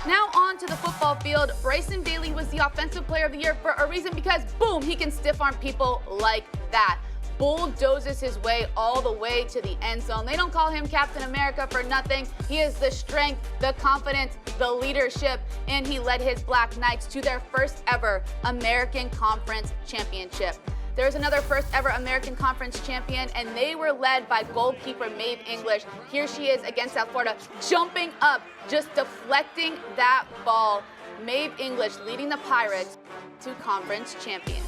Now on to the football field. Bryson Bailey was the offensive player of the year for a reason because, boom, he can stiff arm people like that. Bulldozes his way all the way to the end zone. They don't call him Captain America for nothing. He is the strength, the confidence, the leadership, and he led his Black Knights to their first ever American Conference Championship. There's another first ever American Conference champion, and they were led by goalkeeper Maeve English. Here she is against South Florida, jumping up, just deflecting that ball. Maeve English leading the Pirates to conference champions.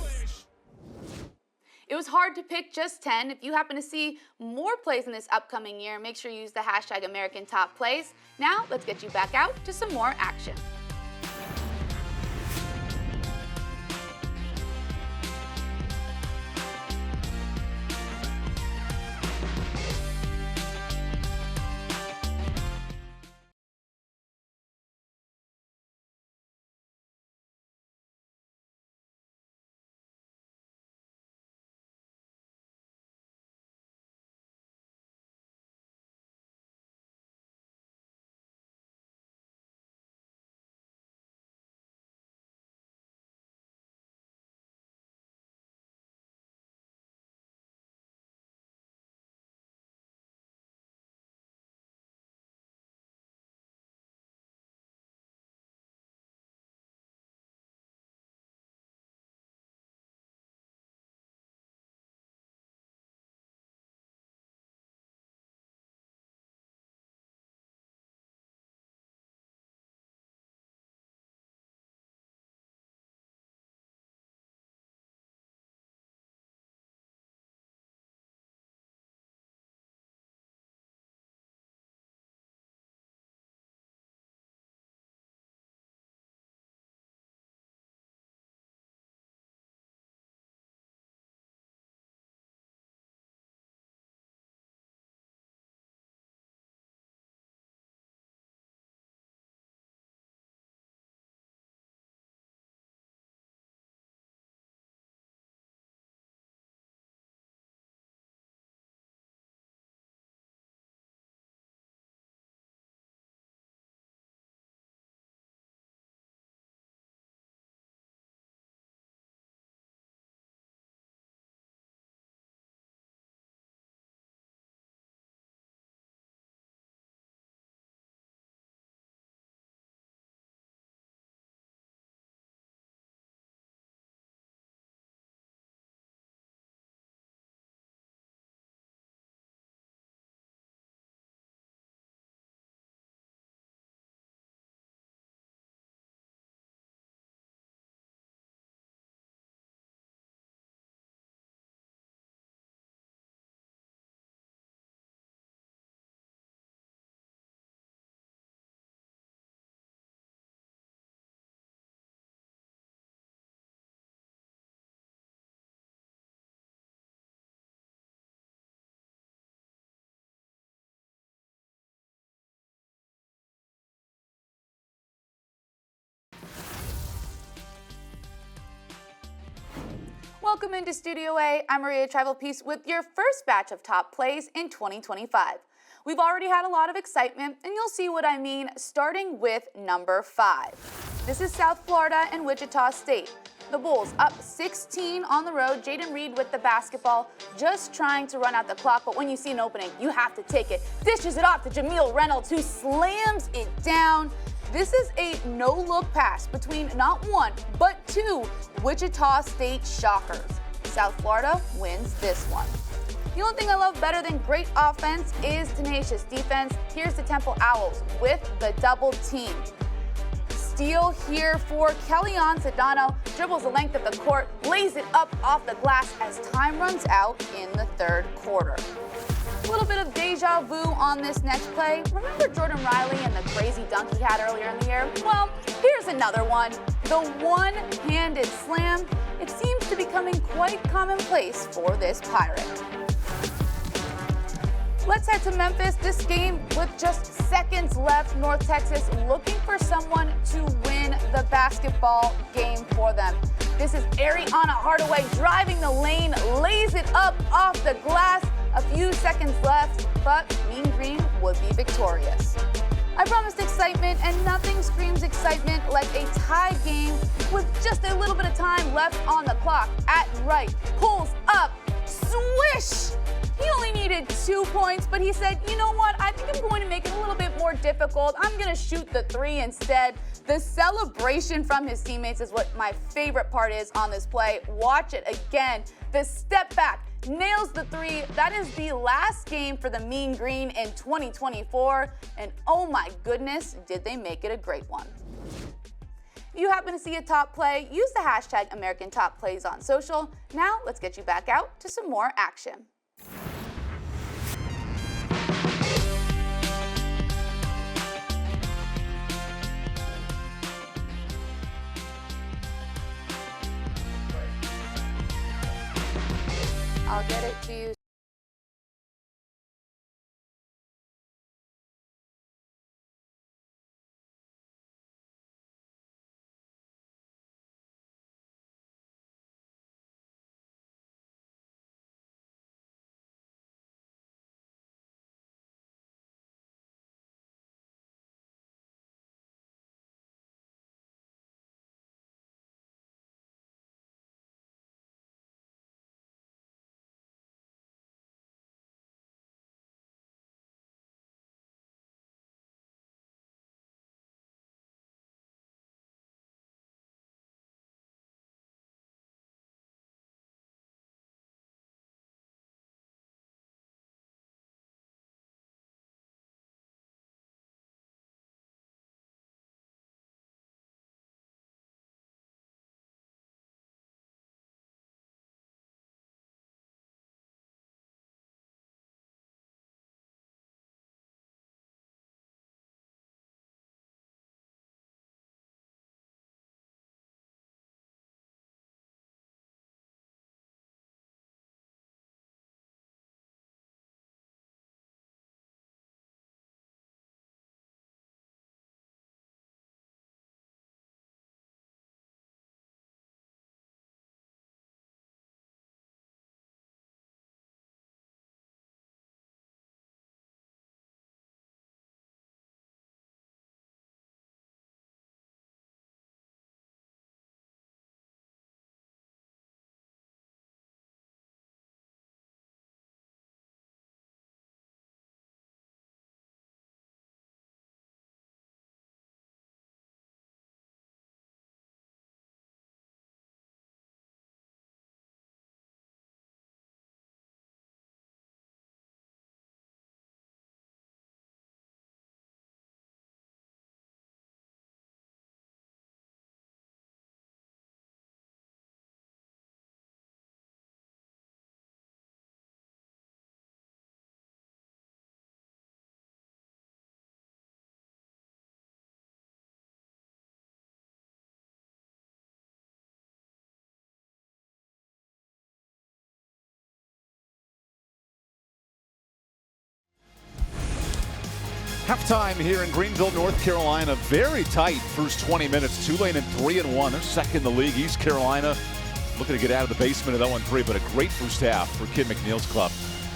It was hard to pick just 10. If you happen to see more plays in this upcoming year, make sure you use the hashtag #AmericanTopPlays. Now, let's get you back out to some more action. Welcome into Studio A. I'm Maria Travelpiece with your first batch of top plays in 2025. We've already had a lot of excitement, and you'll see what I mean, starting with number 5. This is South Florida and Wichita State. The Bulls up 16 on the road. Jaden Reed with the basketball, just trying to run out the clock, but when you see an opening, you have to take it. Dishes it off to Jameel Reynolds, who slams it down. This is a no-look pass between not one, but 2 Wichita State Shockers. South Florida wins this one. The only thing I love better than great offense is tenacious defense. Here's the Temple Owls with the double team. Steal here for Kellyon Sedano, dribbles the length of the court, lays it up off the glass as time runs out in the third quarter. A little bit of deja vu on this next play. Remember Jordan Riley and the crazy dunk he had earlier in the year? Well, here's another one. The one-handed slam. It seems to be becoming quite commonplace for this Pirate. Let's head to Memphis. This game with just seconds left. North Texas looking for someone to win the basketball game for them. This is Ariana Hardaway driving the lane, lays it up off the glass. A few seconds left, but Mean Green would be victorious. I promised excitement, and nothing screams excitement like a tie game with just a little bit of time left on the clock. At right, pulls up, swish! He only needed 2 points, but he said, you know what, I think I'm going to make it a little bit more difficult. I'm going to shoot the 3 instead. The celebration from his teammates is what my favorite part is on this play. Watch it again. The step back, nails the 3. That is the last game for the Mean Green in 2024. And oh my goodness, did they make it a great one. If you happen to see a top play, use the hashtag #AmericanTopPlays on social. Now let's get you back out to some more action. I'll get it to you. Halftime here in Greenville, North Carolina. Very tight first 20 minutes. Tulane at 3-1. They're second in the league. East Carolina looking to get out of the basement of 0-3, but a great first half for Kid McNeil's club.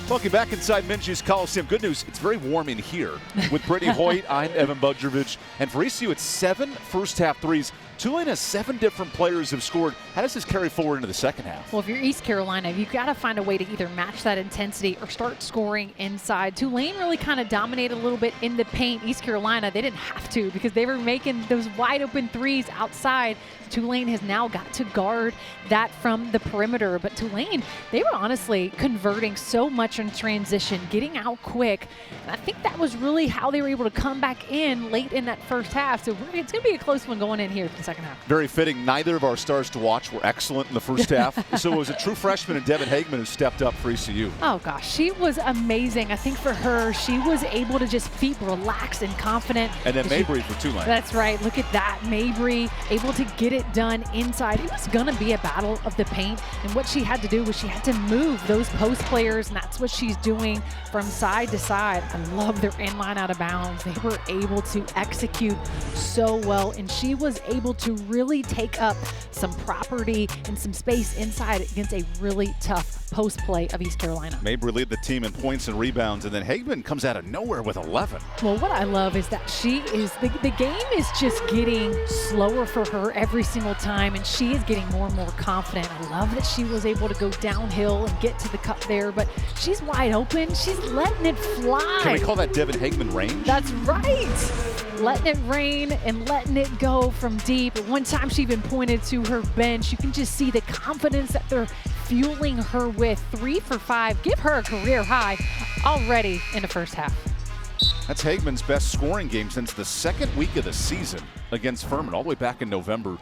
Welcome back inside Minji's Coliseum. Good news, it's very warm in here. With Brittany Hoyt, I'm EvanBudrovich. And for ECU, it's 7 first-half threes. Tulane has 7 different players have scored. How does this carry forward into the second half? Well, if you're East Carolina, you've got to find a way to either match that intensity or start scoring inside. Tulane really kind of dominated a little bit in the paint. East Carolina, they didn't have to because they were making those wide-open threes outside. Tulane has now got to guard that from the perimeter. But Tulane, they were honestly converting so much in transition, getting out quick. And I think that was really how they were able to come back in late in that first half. So it's going to be a close one going in here for the second half. Very fitting. Neither of our stars to watch were excellent in the first half. So it was a true freshman in Devin Hagman who stepped up for ECU. Oh, gosh. She was amazing. I think for her, she was able to just be relaxed and confident. And then Mabry for Tulane. That's right. Look at that. Mabry able to get it done inside. It was going to be a battle of the paint. And what she had to do was she had to move those post players, and that's what she's doing from side to side. I love their inline out of bounds. They were able to execute so well, and she was able to really take up some property and some space inside against a really tough post play of East Carolina. Mabry lead the team in points and rebounds, and then Hagman comes out of nowhere with 11. Well, what I love is that she is, the game is just getting slower for her every single time, and she is getting more and more confident. I love that she was able to go downhill and get to the cup there, but she's wide open. She's letting it fly. Can we call that Devin Hagman range? That's right. Letting it rain and letting it go from deep. One time she even pointed to her bench. You can just see the confidence that they're fueling her with. 3 for 5. Give her a career high already in the first half. That's Hagman's best scoring game since the second week of the season against Furman, all the way back in November.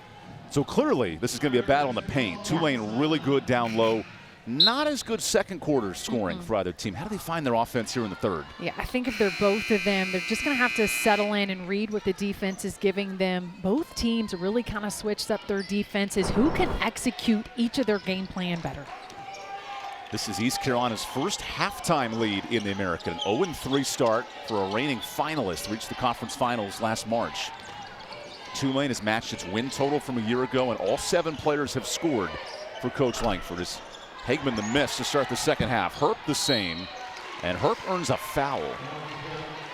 So clearly, this is going to be a battle in the paint. Tulane really good down low. Not as good second quarter scoring for either team. How do they find their offense here in the third? Yeah, I think if they're both of them, they're just going to have to settle in and read what the defense is giving them. Both teams really kind of switched up their defenses. Who can execute each of their game plan better? This is East Carolina's first halftime lead in the American. 0-3 start for a reigning finalist. Reached the conference finals last March. Tulane has matched its win total from a year ago, and all 7 players have scored for Coach Langford. As Hagman the miss to start the second half. Herp the same, and Herp earns a foul.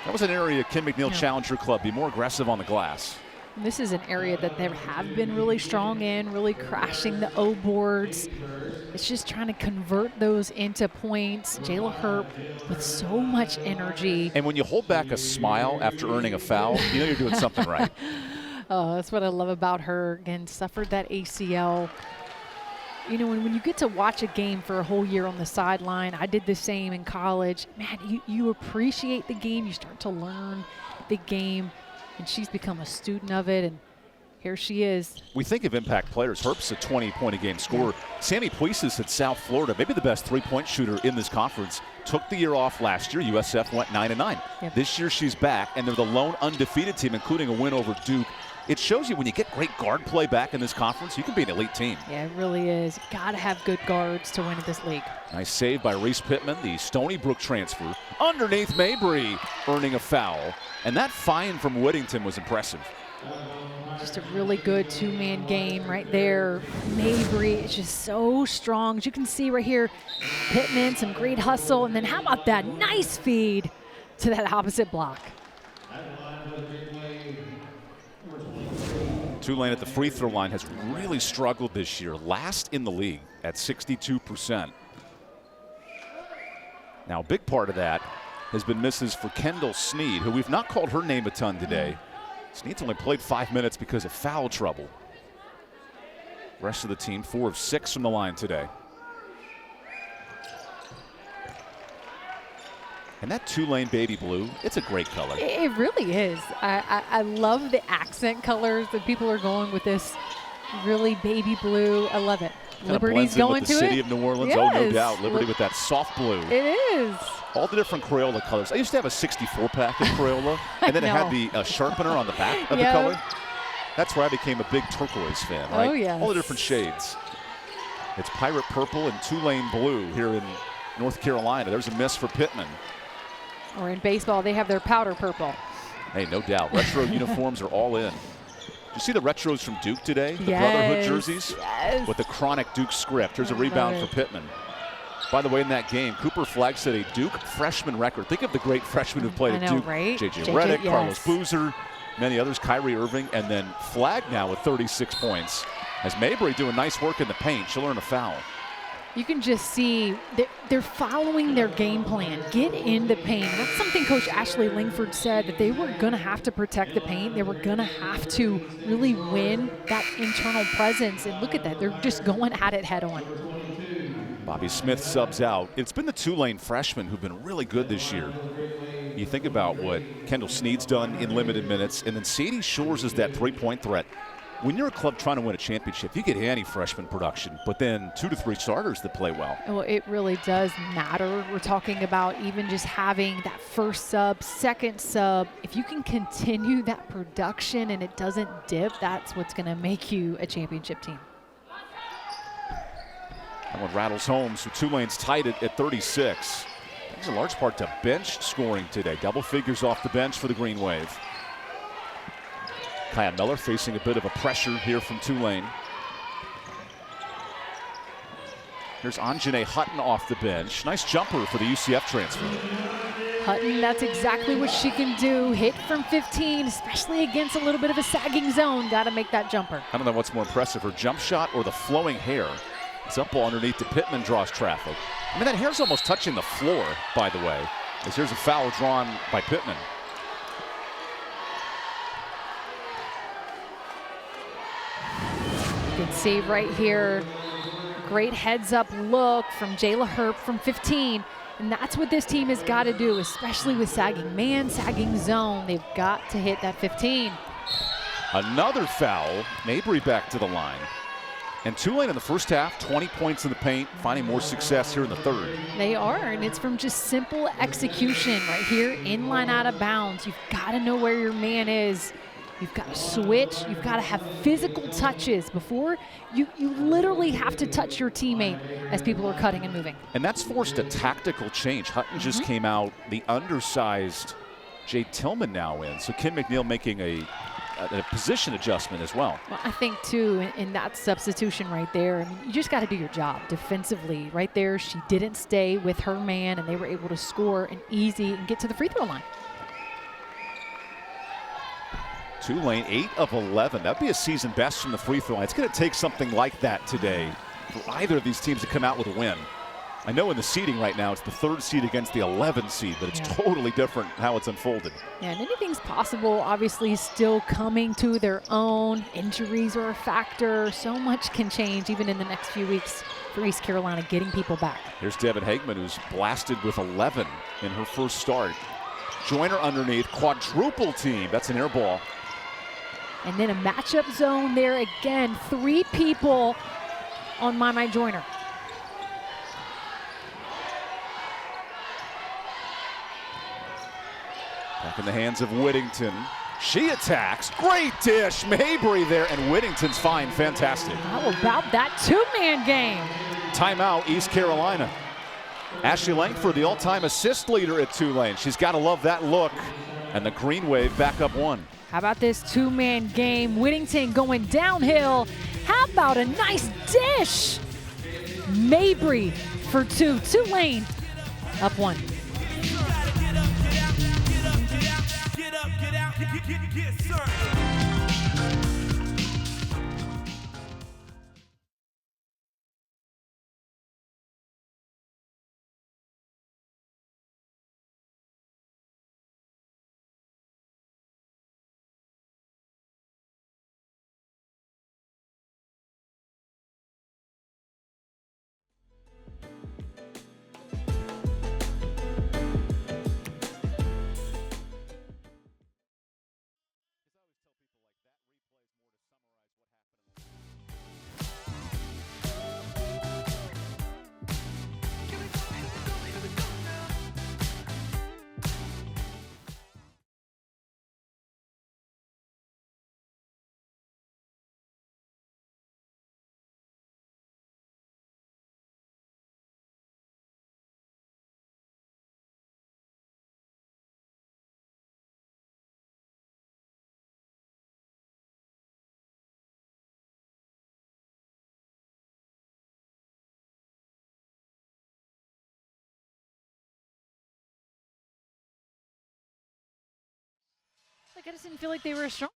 That was an area Kim McNeil challenged her club. Be more aggressive on the glass. This is an area that they have been really strong in, really crashing the O boards. It's just trying to convert those into points. Jayla Herp with so much energy. And when you hold back a smile after earning a foul, you know you're doing something right. Oh, that's what I love about her. Again, suffered that ACL. You know, when you get to watch a game for a whole year on the sideline, I did the same in college. Man, you appreciate the game. You start to learn the game, and she's become a student of it, and here she is. We think of impact players. Herp's a 20-point-a-game scorer. Sammy Puisis at South Florida, maybe the best three-point shooter in this conference, took the year off last year. USF went 9-9. Yep. This year she's back, and they're the lone undefeated team, including a win over Duke. It shows you when you get great guard play back in this conference, you can be an elite team. Yeah, it really is. Got to have good guards to win at this league. Nice save by Reese Pittman, the Stony Brook transfer. Underneath Mabry, earning a foul. And that fine from Whittington was impressive. Just a really good two-man game right there. Mabry is just so strong. As you can see right here, Pittman, some great hustle. And then how about that nice feed to that opposite block? Tulane at the free throw line has really struggled this year, last in the league at 62%. Now, a big part of that has been misses for Kendall Sneed, who we've not called her name a ton today. Sneed's only played 5 minutes because of foul trouble. Rest of the team, 4 of 6 from the line today. And that Tulane baby blue, it's a great color. It really is. I love the accent colors that people are going with this really baby blue. I love it. Liberty's going to it. The city of New Orleans, yes. Oh, no doubt. Liberty with that soft blue. It is. All the different Crayola colors. I used to have a 64-pack of Crayola, and then it had the sharpener on the back of the color. That's where I became a big turquoise fan, right? Oh, yes. All the different shades. It's pirate purple and Tulane blue here in North Carolina. There's a miss for Pittman. Or in baseball, they have their powder purple. Hey, no doubt. Retro uniforms are all in. You see the retros from Duke today? The Yes, Brotherhood jerseys yes. with the chronic Duke script. Here's a rebound for Pittman. By the way, in that game, Cooper Flagg set a Duke freshman record. Think of the great freshmen who played at Duke. Right? J.J. Redick, Carlos Boozer, many others, Kyrie Irving, and then Flagg now with 36 points. As Mabry doing nice work in the paint, she'll earn a foul. You can just see they're following their game plan. Get in the paint. That's something Coach Ashley Lingford said, that they were going to have to protect the paint. They were going to have to really win that internal presence. And look at that. They're just going at it head on. Bobby Smith subs out. It's been the Tulane freshmen who've been really good this year. You think about what Kendall Snead's done in limited minutes, and then Sadie Shores is that three-point threat. When you're a club trying to win a championship, you get any freshman production, but then 2 to 3 starters that play well. Well, it really does matter. We're talking about even just having that first sub, second sub. If you can continue that production and it doesn't dip, that's what's going to make you a championship team. That one rattles home, so Tulane's tied it at 36. Thanks in large part to bench scoring today. Double figures off the bench for the Green Wave. Kaya Miller facing a bit of a pressure here from Tulane. Here's Anjanae Hutton off the bench. Nice jumper for the UCF transfer. Hutton, that's exactly what she can do. Hit from 15, especially against a little bit of a sagging zone. Got to make that jumper. I don't know what's more impressive, her jump shot or the flowing hair. It's up ball underneath to Pittman, draws traffic. I mean, that hair's almost touching the floor, by the way, as here's a foul drawn by Pittman. Good save right here. Great heads-up look from Jayla Herb from 15. And that's what this team has got to do, especially with sagging man, sagging zone. They've got to hit that 15. Another foul. Mabry back to the line. And Tulane in the first half, 20 points in the paint, finding more success here in the third. They are, and it's from just simple execution right here, in line, out of bounds. You've got to know where your man is. You've got to switch. You've got to have physical touches before you literally have to touch your teammate as people are cutting and moving. And that's forced a tactical change. Hutton just came out, the undersized Jade Tillman now in. So Kim McNeil making a position adjustment as well. Well, I think, too, in that substitution right there, I mean, you just got to do your job defensively. Right there, she didn't stay with her man, and they were able to score an easy and get to the free throw line. Tulane, 8 of 11. That'd be a season best from the free throw line. It's going to take something like that today for either of these teams to come out with a win. I know in the seeding right now, it's the 3rd seed against the 11th seed, but it's totally different how it's unfolded. Yeah, and anything's possible, obviously, still coming to their own. Injuries are a factor. So much can change even in the next few weeks for East Carolina getting people back. Here's Devin Hagman, who's blasted with 11 in her first start. Joyner underneath, quadruple team. That's an air ball. And then a matchup zone there again. 3 people on My Joyner. Back in the hands of Whittington. She attacks. Great dish. Mabry there, and Whittington's fine. Fantastic. How about that 2-man game? Timeout, East Carolina. Ashley Langford, the all-time assist leader at Tulane. She's got to love that look. And the Green Wave back up 1. How about this 2-man game? Whittington going downhill. How about a nice dish? Mabry for 2. Tulane up 1. Get served. I just didn't feel like they were as strong.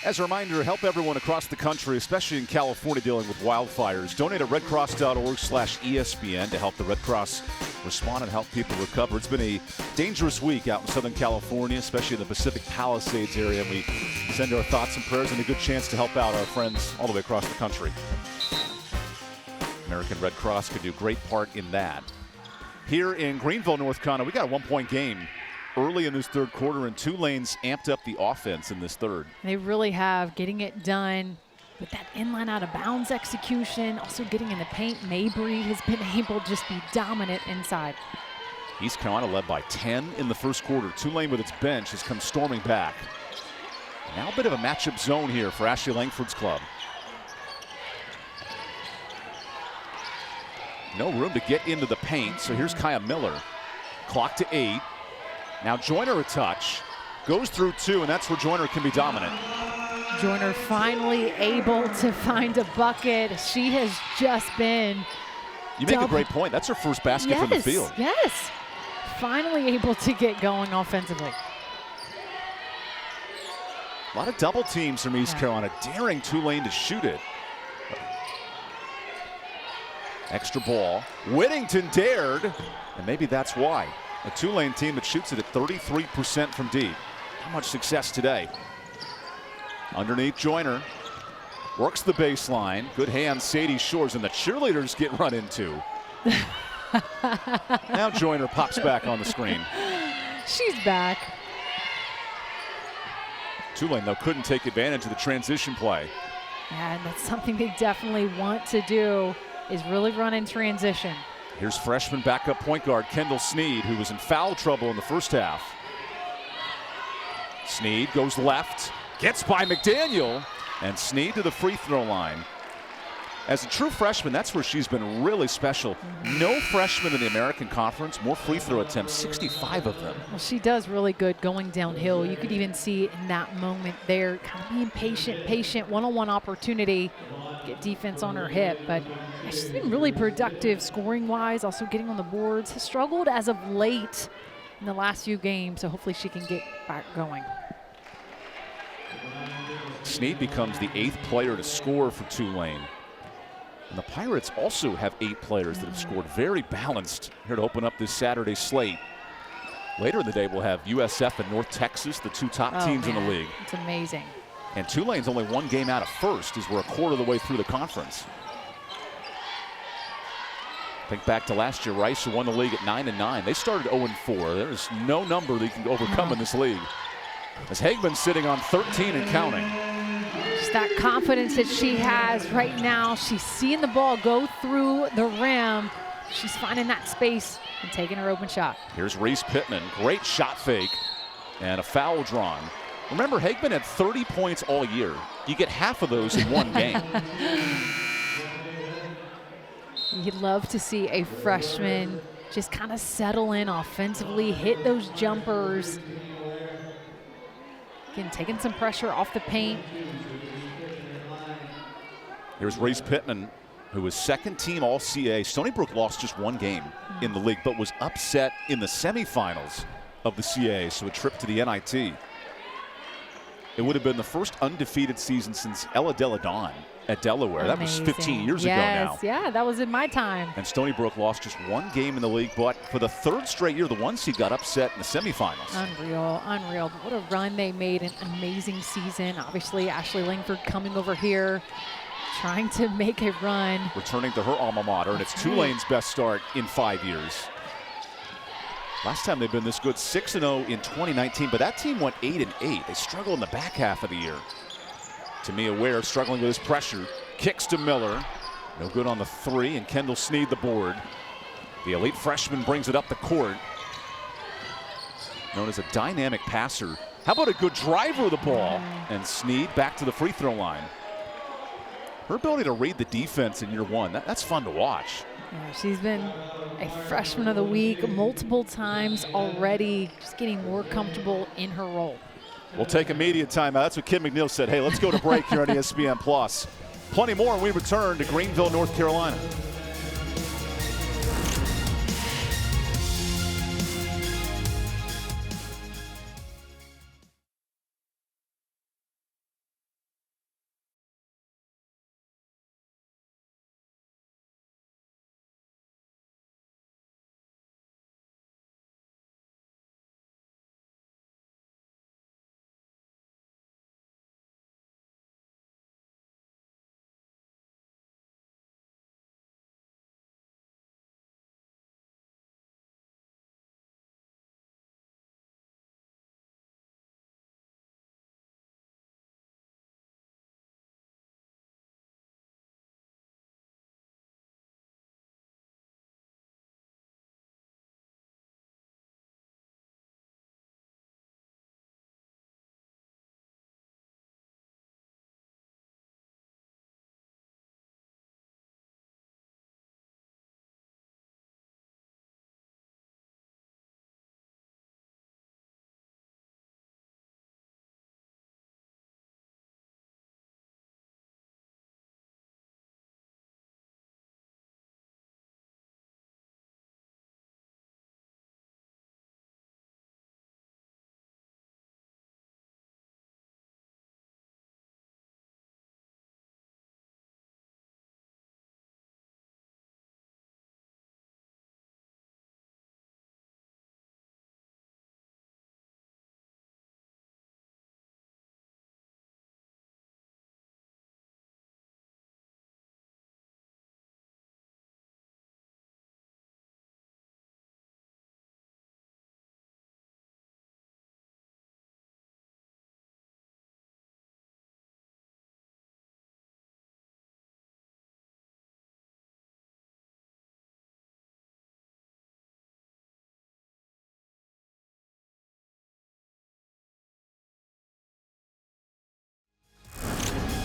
As a reminder, help everyone across the country, especially in California dealing with wildfires. Donate at redcross.org/ESPN to help the Red Cross respond and help people recover. It's been a dangerous week out in Southern California, especially in the Pacific Palisades area. And we send our thoughts and prayers and a good chance to help out our friends all the way across the country. American Red Cross could do a great part in that. Here in Greenville, North Carolina, we got a one-point game early in this third quarter, and Tulane's amped up the offense in this third. They really have, getting it done with that inline out of bounds execution, also getting in the paint. Mabry has been able to just be dominant inside. East Carolina led by 10 in the first quarter. Tulane with its bench has come storming back. Now a bit of a matchup zone here for Ashley Langford's club. No room to get into the paint, so here's Kaya Miller. Clock to 8. Now Joyner a touch, goes through 2, and that's where Joyner can be dominant. Joyner finally able to find a bucket. She has just been. You make a great point. That's her first basket from the field. Yes, finally able to get going offensively. A lot of double teams from East Carolina, daring Tulane to shoot it. Extra ball. Whittington dared, and maybe that's why. A Tulane team that shoots it at 33% from deep. How much success today? Underneath Joyner. Works the baseline. Good hand, Sadie Shores, and the cheerleaders get run into. Now Joyner pops back on the screen. She's back. Tulane, though, couldn't take advantage of the transition play. Yeah, and that's something they definitely want to do, is really run in transition. Here's freshman backup point guard Kendall Sneed, who was in foul trouble in the first half. Sneed goes left, gets by McDaniel, and Sneed to the free throw line. As a true freshman, that's where she's been really special. No freshman in the American Conference, more free throw attempts, 65 of them. Well, she does really good going downhill. You could even see in that moment there, kind of being patient, one-on-one opportunity, get defense on her hip. But she's been really productive scoring-wise, also getting on the boards. Has struggled as of late in the last few games, so hopefully she can get back going. Sneed becomes the 8th player to score for Tulane. And the Pirates also have 8 players that have scored. Very balanced here to open up this Saturday slate. Later in the day, we'll have USF and North Texas, the 2 top teams in the league. It's amazing. And Tulane's only 1 game out of first as we're a quarter of the way through the conference. Think back to last year, Rice, who won the league at 9-9. They started 0-4. There's no number that you can overcome in this league. As Hagman's sitting on 13 and counting. Just that confidence that she has right now. She's seeing the ball go through the rim. She's finding that space and taking her open shot. Here's Reese Pittman. Great shot fake and a foul drawn. Remember, Hagman had 30 points all year. You get half of those in one game. You'd love to see a freshman just kind of settle in offensively, hit those jumpers. Again, taking some pressure off the paint. Here's Reese Pittman, who was 2nd team All-CA. Stony Brook lost just 1 game in the league, but was upset in the semifinals of the CA, so a trip to the NIT. It would have been the first undefeated season since Ella Della Dawn at Delaware. Amazing. That was 15 years ago now. Yeah, that was in my time. And Stony Brook lost just 1 game in the league, but for the 3rd straight year, the 1 seed got upset in the semifinals. Unreal, unreal. What a run they made, an amazing season. Obviously, Ashley Langford coming over here, trying to make a run. Returning to her alma mater, and it's Tulane's best start in 5 years. Last time they've been this good, 6-0 in 2019, but that team went 8-8. They struggled in the back half of the year. Tamia Ware struggling with his pressure. Kicks to Miller. No good on the three, and Kendall Sneed the board. The elite freshman brings it up the court. Known as a dynamic passer. How about a good driver of the ball? And Sneed back to the free throw line. Her ability to read the defense in year one, that's fun to watch. Yeah, she's been a freshman of the week multiple times already, just getting more comfortable in her role. We'll take immediate timeout. That's what Kim McNeil said. Hey, let's go to break here on ESPN Plus. Plenty more when we return to Greenville, North Carolina.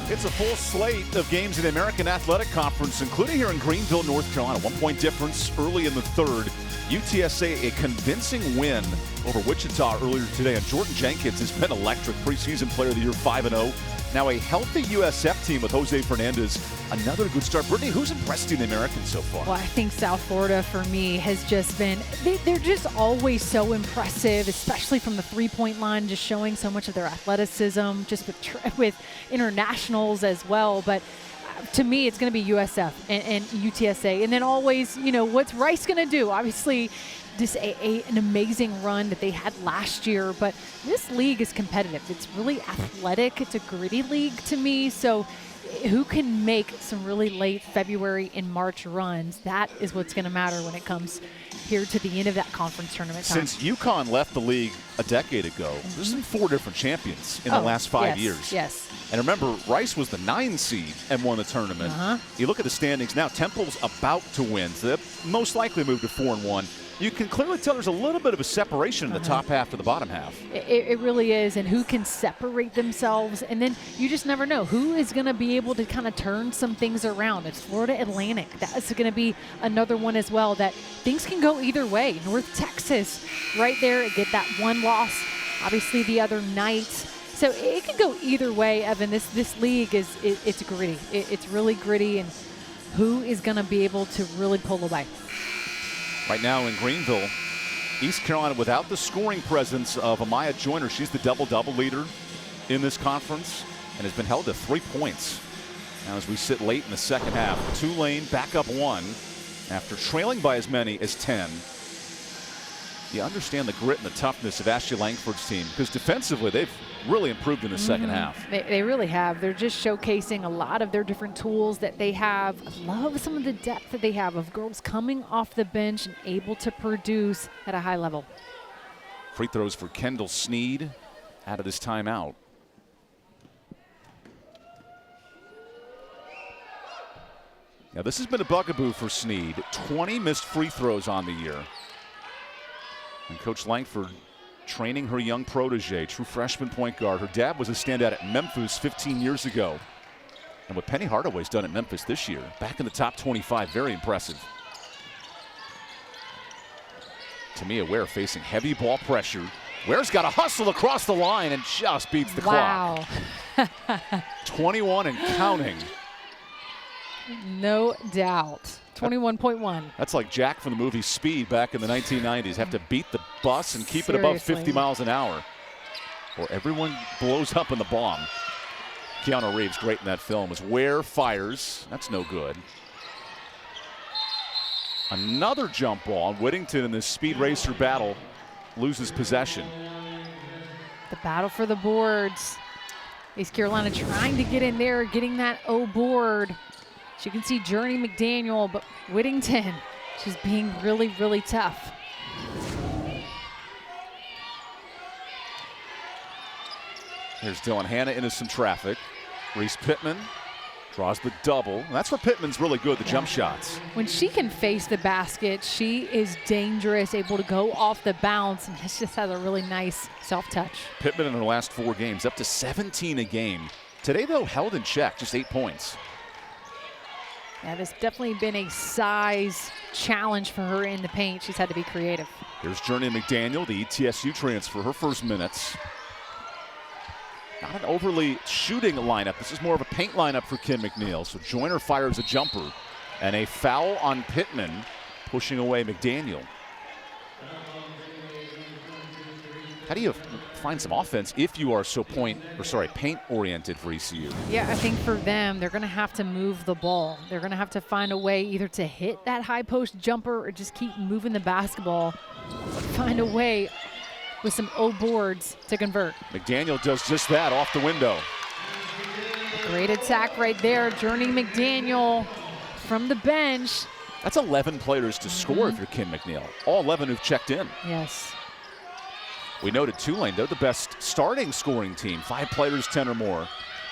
It's a full slate of games in the American Athletic Conference, including here in Greenville, North Carolina. 1 point difference early in the third. UTSA a convincing win over Wichita earlier today. And Jordan Jenkins has been electric. Preseason player of the year, 5-0. Now a healthy USF team with Jose Fernandez. Another good start. Brittany, who's impressed you in the American so far? Well, I think South Florida for me has just been, they're just always so impressive, especially from the three-point line, just showing so much of their athleticism, just with internationals as well. But to me, it's going to be USF and UTSA. And then always, you know, what's Rice going to do? Obviously, just an amazing run that they had last year. But this league is competitive. It's really athletic. It's a gritty league to me. So who can make some really late February and March runs? That is what's going to matter when it comes here to the end of that conference tournament time. Since UConn left the league a decade ago, there's been 4 different champions in the last 5 years. Yes. And remember, Rice was the 9 seed and won the tournament. You look at the standings now, Temple's about to win. So they'll most likely move to 4-1. You can clearly tell there's a little bit of a separation in the top half to the bottom half. It really is, and who can separate themselves, and then you just never know who is going to be able to kind of turn some things around. It's Florida Atlantic. That's going to be another one as well that things can go either way. North Texas right there, get that one loss, obviously the other night. So it can go either way, Evan. This league it's gritty. It's really gritty, and who is going to be able to really pull away? Right now in Greenville, East Carolina without the scoring presence of Amaya Joyner. She's the double-double leader in this conference and has been held to 3 points. Now as we sit late in the second half, Tulane back up 1 after trailing by as many as 10. you understand the grit and the toughness of Ashley Langford's team, because defensively they've really improved in the second half. They really have. They're just showcasing a lot of their different tools that they have. I love some of the depth that they have of girls coming off the bench and able to produce at a high level. Free throws for Kendall Sneed out of this timeout. Now this has been a bugaboo for Sneed. 20 missed free throws on the year. And Coach Langford training her young protege, true freshman point guard. Her dad was a standout at Memphis 15 years ago. And what Penny Hardaway's done at Memphis this year, back in the top 25, very impressive. Tamia Ware facing heavy ball pressure. Ware's got a hustle across the line and just beats the clock. 21 and counting. No doubt. 21.1. That's like Jack from the movie Speed back in the 1990s. Have to beat the bus and keep it above 50 miles an hour, or everyone blows up in the bomb. Keanu Reeves, great in that film, as Ware fires. That's no good. Another jump ball. Whittington in this speed racer battle loses possession. The battle for the boards. East Carolina trying to get in there, getting that O board. As you can see Journey McDaniel, but Whittington just being really, really tough. Here's Dylan Hanna into some traffic. Reese Pittman draws the double. That's where Pittman's really good, the jump shots. When she can face the basket, she is dangerous, able to go off the bounce, and this just has a really nice self-touch. Pittman in her last 4 games, up to 17 a game. Today, though, held in check, just 8 points. That has definitely been a size challenge for her in the paint. She's had to be creative. Here's Journey McDaniel, the ETSU transfer, her first minutes. Not an overly shooting lineup. This is more of a paint lineup for Kim McNeil. So Joyner fires a jumper, and a foul on Pittman, pushing away McDaniel. How do you find some offense if you are so paint-oriented for ECU? Yeah, I think for them, they're going to have to move the ball. They're going to have to find a way either to hit that high post jumper or just keep moving the basketball. Find a way with some O boards to convert. McDaniel does just that off the window. Great attack right there. Journey McDaniel from the bench. That's 11 players to score if you're Kim McNeil. All 11 who've checked in. Yes. We noted Tulane, they're the best starting scoring team. 5 players, 10 or more.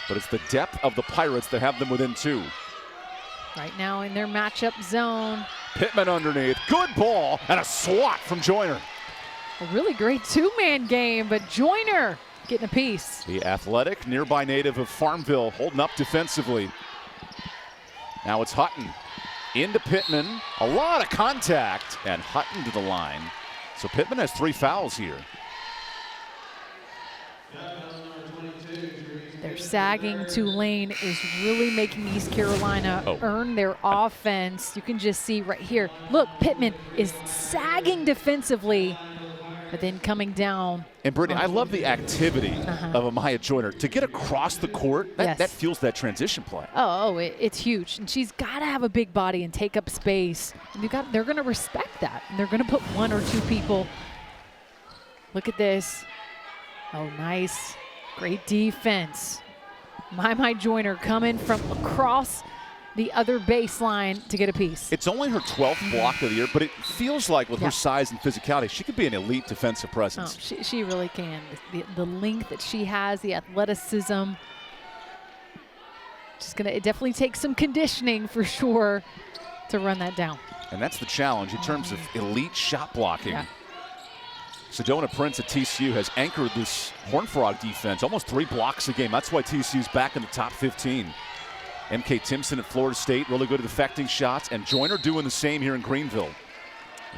But it's the depth of the Pirates that have them within 2. Right now in their matchup zone. Pittman underneath, good ball, and a swat from Joyner. A really great 2-man game, but Joyner getting a piece. The athletic, nearby native of Farmville, holding up defensively. Now it's Hutton into Pittman. A lot of contact, and Hutton to the line. So Pittman has 3 fouls here. Their sagging Tulane is really making East Carolina earn their offense. You can just see right here. Look, Pittman is sagging defensively, but then coming down. And Brittany, I love the activity of Amaya Joyner. To get across the court, that fuels that transition play. It's huge. And she's got to have a big body and take up space. And they're going to respect that. And they're going to put 1 or 2 people. Look at this. Oh, nice. Great defense. My Joyner coming from across the other baseline to get a piece. It's only her 12th block of the year, but it feels like with her size and physicality, she could be an elite defensive presence. She really can. The length that she has, the athleticism. She's going to definitely take some conditioning for sure to run that down. And that's the challenge in terms of elite shot blocking. Yeah. Sedona Prince at TCU has anchored this Horned Frog defense, almost 3 blocks a game. That's why TCU's back in the top 15. MK Timpson at Florida State, really good at affecting shots, and Joyner doing the same here in Greenville.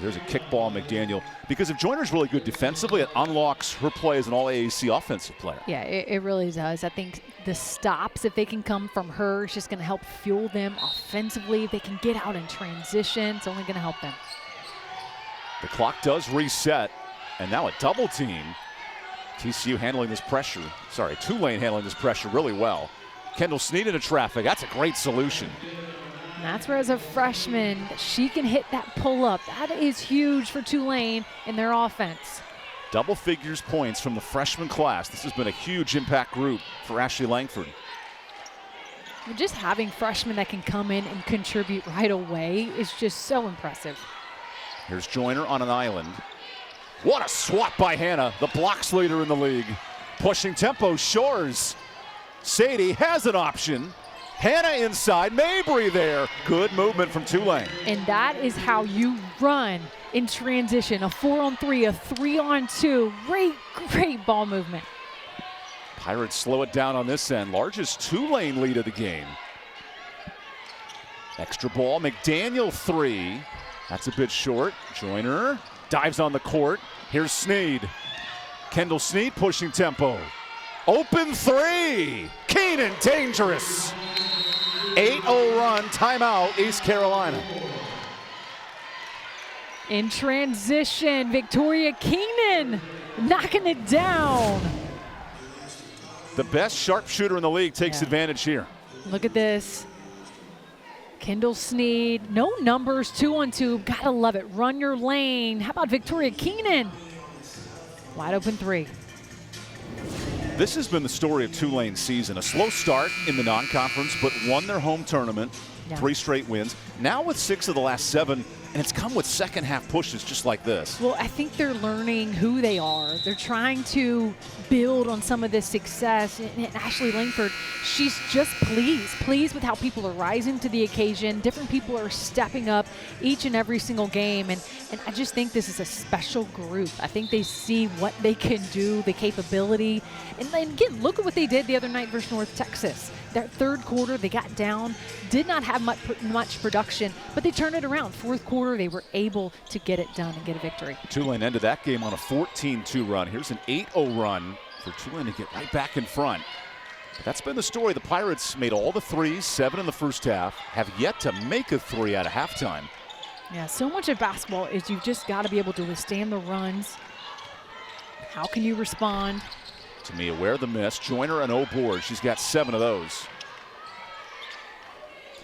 There's a kickball, McDaniel. Because if Joyner's really good defensively, it unlocks her play as an all-AAC offensive player. Yeah, it really does. I think the stops, if they can come from her, it's just going to help fuel them offensively. If they can get out in transition, it's only going to help them. The clock does reset, and now a double team. TCU handling this pressure. Tulane handling this pressure really well. Kendall Sneed into traffic. That's a great solution. And that's where, as a freshman, she can hit that pull-up. That is huge for Tulane in their offense. Double figures points from the freshman class. This has been a huge impact group for Ashley Langford. Just having freshmen that can come in and contribute right away is just so impressive. Here's Joyner on an island. What a swat by Hannah, the blocks leader in the league. Pushing tempo, Shores. Sadie has an option. Hannah inside, Mabry there. Good movement from Tulane. And that is how you run in transition. A 4-on-3, a 3-on-2. Great ball movement. Pirates slow it down on this end. Largest Tulane lead of the game. Extra ball, McDaniel 3. That's a bit short. Joyner dives on the court. Here's Sneed. Kendall Sneed pushing tempo. Open 3. Keenan dangerous. 8-0 run, timeout, East Carolina. In transition, Victoria Keenan knocking it down. The best sharpshooter in the league takes advantage here. Look at this. Kendall Sneed, no numbers, 2-on-2, gotta love it. Run your lane. How about Victoria Keenan? Wide open 3. This has been the story of Tulane's season. A slow start in the non-conference, but won their home tournament. 3 straight wins. Now with 6 of the last 7, and it's come with second half pushes just like this. Well, I think they're learning who they are. They're trying to build on some of this success. And Ashley Langford, she's just pleased with how people are rising to the occasion. Different people are stepping up each and every single game. And I just think this is a special group. I think they see what they can do, the capability. And again, look at what they did the other night versus North Texas. That third quarter, they got down, did not have much production, but they turned it around. Fourth quarter, they were able to get it done and get a victory. Tulane ended that game on a 14-2 run. Here's an 8-0 run for Tulane to get right back in front. But that's been the story. The Pirates made all the threes, 7 in the first half, have yet to make a 3 out of halftime. Yeah, so much of basketball is you've just got to be able to withstand the runs. How can you respond? To me, aware of the miss. Joyner an 0 board. She's got 7 of those.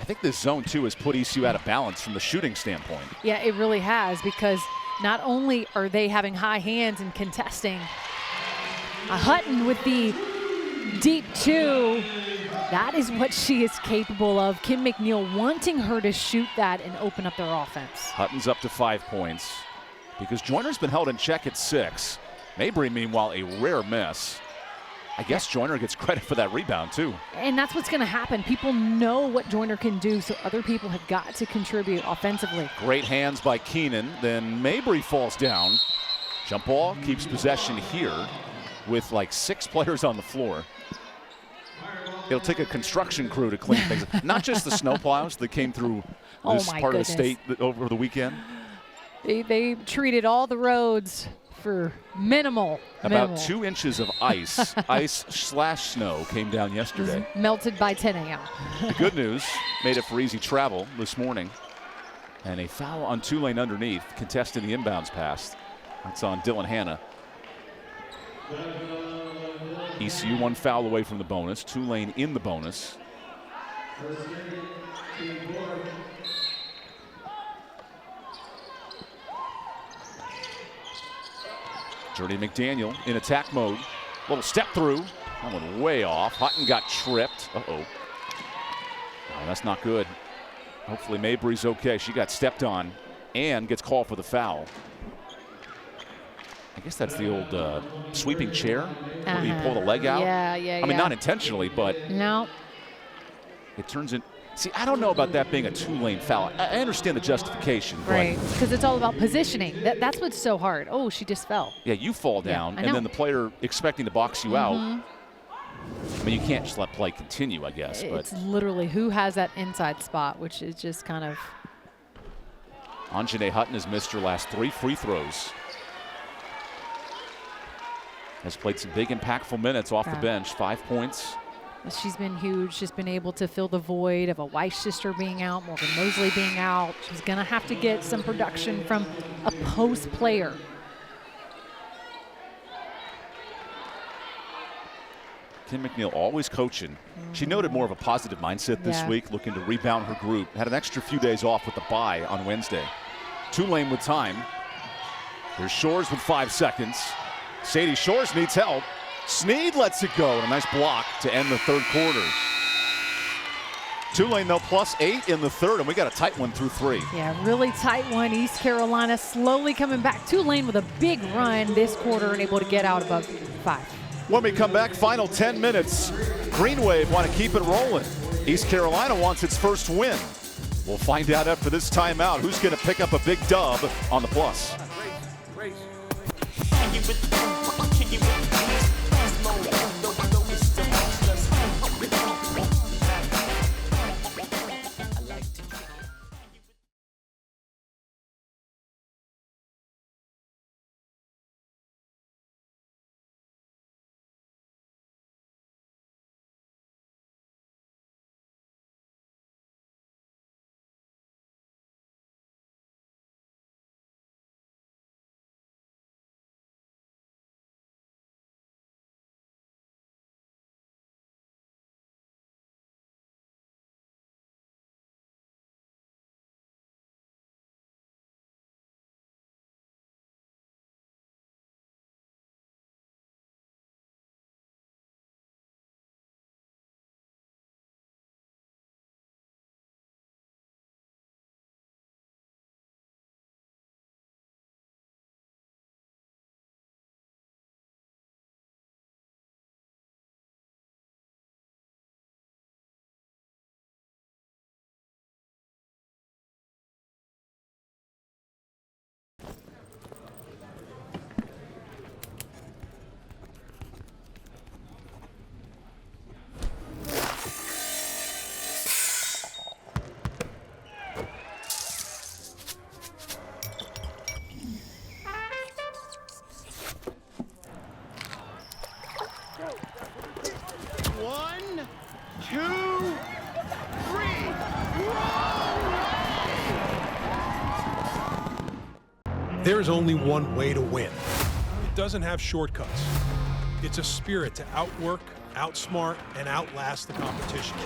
I think this zone, too, has put ECU out of balance from the shooting standpoint. Yeah, it really has, because not only are they having high hands and contesting, Hutton with the deep 2, that is what she is capable of. Kim McNeil wanting her to shoot that and open up their offense. Hutton's up to 5 points because Joyner's been held in check at 6. Mabry, meanwhile, a rare miss. I guess Joyner gets credit for that rebound, too. And that's what's going to happen. People know what Joyner can do, so other people have got to contribute offensively. Great hands by Keenan. Then Mabry falls down. Jump ball keeps possession here with like 6 players on the floor. It'll take a construction crew to clean things up. Not just the snowplows that came through this part of the state over the weekend. They treated all the roads for minimal. About 2 inches of ice/snow came down yesterday. Melted by 10 a.m. The good news, made it for easy travel this morning. And a foul on Tulane underneath, contesting the inbounds pass. That's on Dylan Hannah. ECU 1 foul away from the bonus. Tulane in the bonus. Jordy McDaniel in attack mode. Little step through. That one way off. Hutton got tripped. Uh-oh. Oh, that's not good. Hopefully Mabry's okay. She got stepped on and gets called for the foul. I guess that's the old sweeping chair where you pull the leg out. Yeah. I mean, not intentionally, but no. It turns in. See, I don't know about that being a Tulane foul. I understand the justification. Right, because it's all about positioning. That's what's so hard. Oh, she just fell. Yeah, you fall down, and then the player expecting to box you out. I mean, you can't just let play continue, I guess. It's literally who has that inside spot, which is just kind of. Anjanae Hutton has missed her last 3 free throws. Has played some big, impactful minutes off the bench. 5 points. She's been huge. She's been able to fill the void of a Weiss sister being out, Morgan Mosley being out. She's going to have to get some production from a post player. Kim McNeil always coaching. She noted more of a positive mindset this week, looking to rebound her group. Had an extra few days off with the bye on Wednesday. Tulane with time. There's Shores with 5 seconds. Sadie Shores needs help. Sneed lets it go, and a nice block to end the third quarter. Tulane, though, +8 in the third, and we got a tight one through 3. Yeah, really tight one. East Carolina slowly coming back. Tulane with a big run this quarter and able to get out above 5. When we come back, final 10 minutes. Green Wave want to keep it rolling. East Carolina wants its first win. We'll find out after this timeout who's going to pick up a big dub on the Plus. There's only one way to win. It doesn't have shortcuts. It's a spirit to outwork, outsmart, and outlast the competition.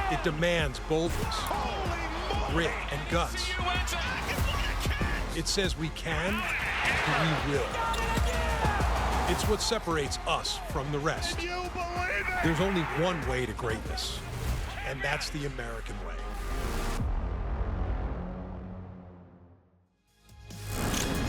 It demands boldness, grit, and guts. It says we can, and we will. It's what separates us from the rest. There's only one way to greatness, and that's the American way.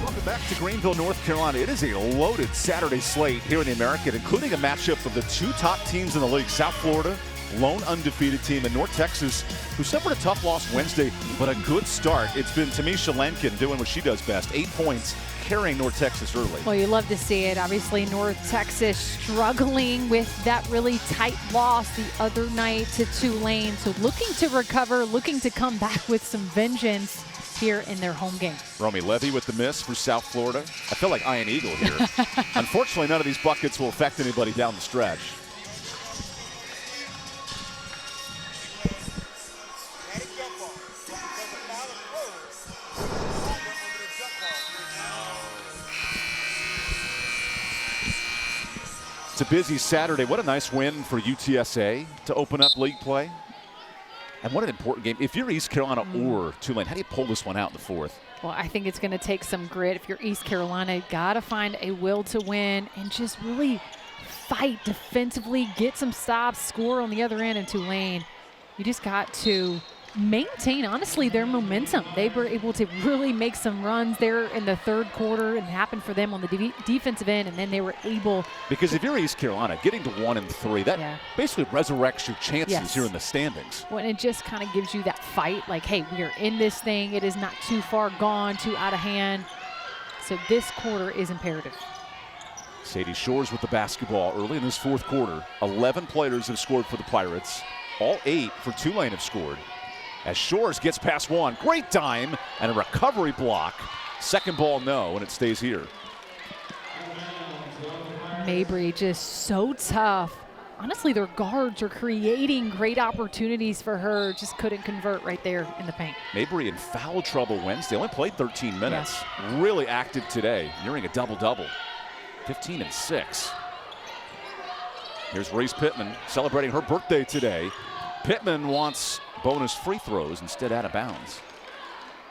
Welcome back to Greenville, North Carolina. It is a loaded Saturday slate here in the American, including a matchup of the 2 top teams in the league. South Florida, lone undefeated team, and North Texas, who suffered a tough loss Wednesday, but a good start. It's been Tamisha Lenkin doing what she does best, 8 points, carrying North Texas early. Well, you love to see it. Obviously, North Texas struggling with that really tight loss the other night to Tulane. So looking to recover, looking to come back with some vengeance here in their home game. Romy Levy with the miss for South Florida. I feel like Ian Eagle here. Unfortunately, none of these buckets will affect anybody down the stretch. It's a busy Saturday. What a nice win for UTSA to open up league play. And what an important game. If you're East Carolina or Tulane, how do you pull this one out in the fourth? Well, I think it's going to take some grit. If you're East Carolina, got to find a will to win and just really fight defensively, get some stops, score on the other end. In Tulane, you just got to maintain, honestly, their momentum. They were able to really make some runs there in the third quarter, and it happened for them on the defensive end, and then they were able. Because if you're East Carolina, getting to 1 and 3, that basically resurrects your chances here in the standings. Well, it just kind of gives you that fight, like, hey, we are in this thing. It is not too far gone, too out of hand. So this quarter is imperative. Sadie Shores with the basketball early in this fourth quarter. 11 players have scored for the Pirates. All 8 for Tulane have scored. As Shores gets past one, great dime and a recovery block. Second ball, no, and it stays here. Mabry just so tough. Honestly, their guards are creating great opportunities for her. Just couldn't convert right there in the paint. Mabry in foul trouble Wednesday. Only played 13 minutes. Really active today, nearing a double-double. 15 and 6. Here's Reese Pittman celebrating her birthday today. Pittman wants bonus free throws, instead out of bounds.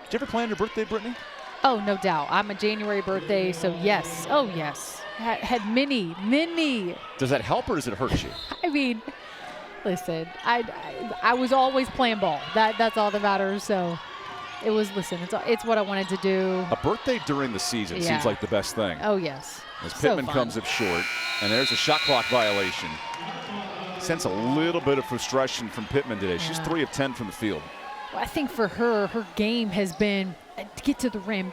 Did you ever plan your birthday, Brittany? Oh, no doubt. I'm a January birthday, so yes. Oh, yes. Had many. Does that help or does it hurt you? I mean, listen, I was always playing ball. That's all that matters. So it was, listen, it's what I wanted to do. A birthday during the season seems like the best thing. Oh, yes. As Pittman comes up short, and there's a shot clock violation. Sense a little bit of frustration from Pittman today. She's 3 of 10 from the field. Well, I think for her game has been get to the rim,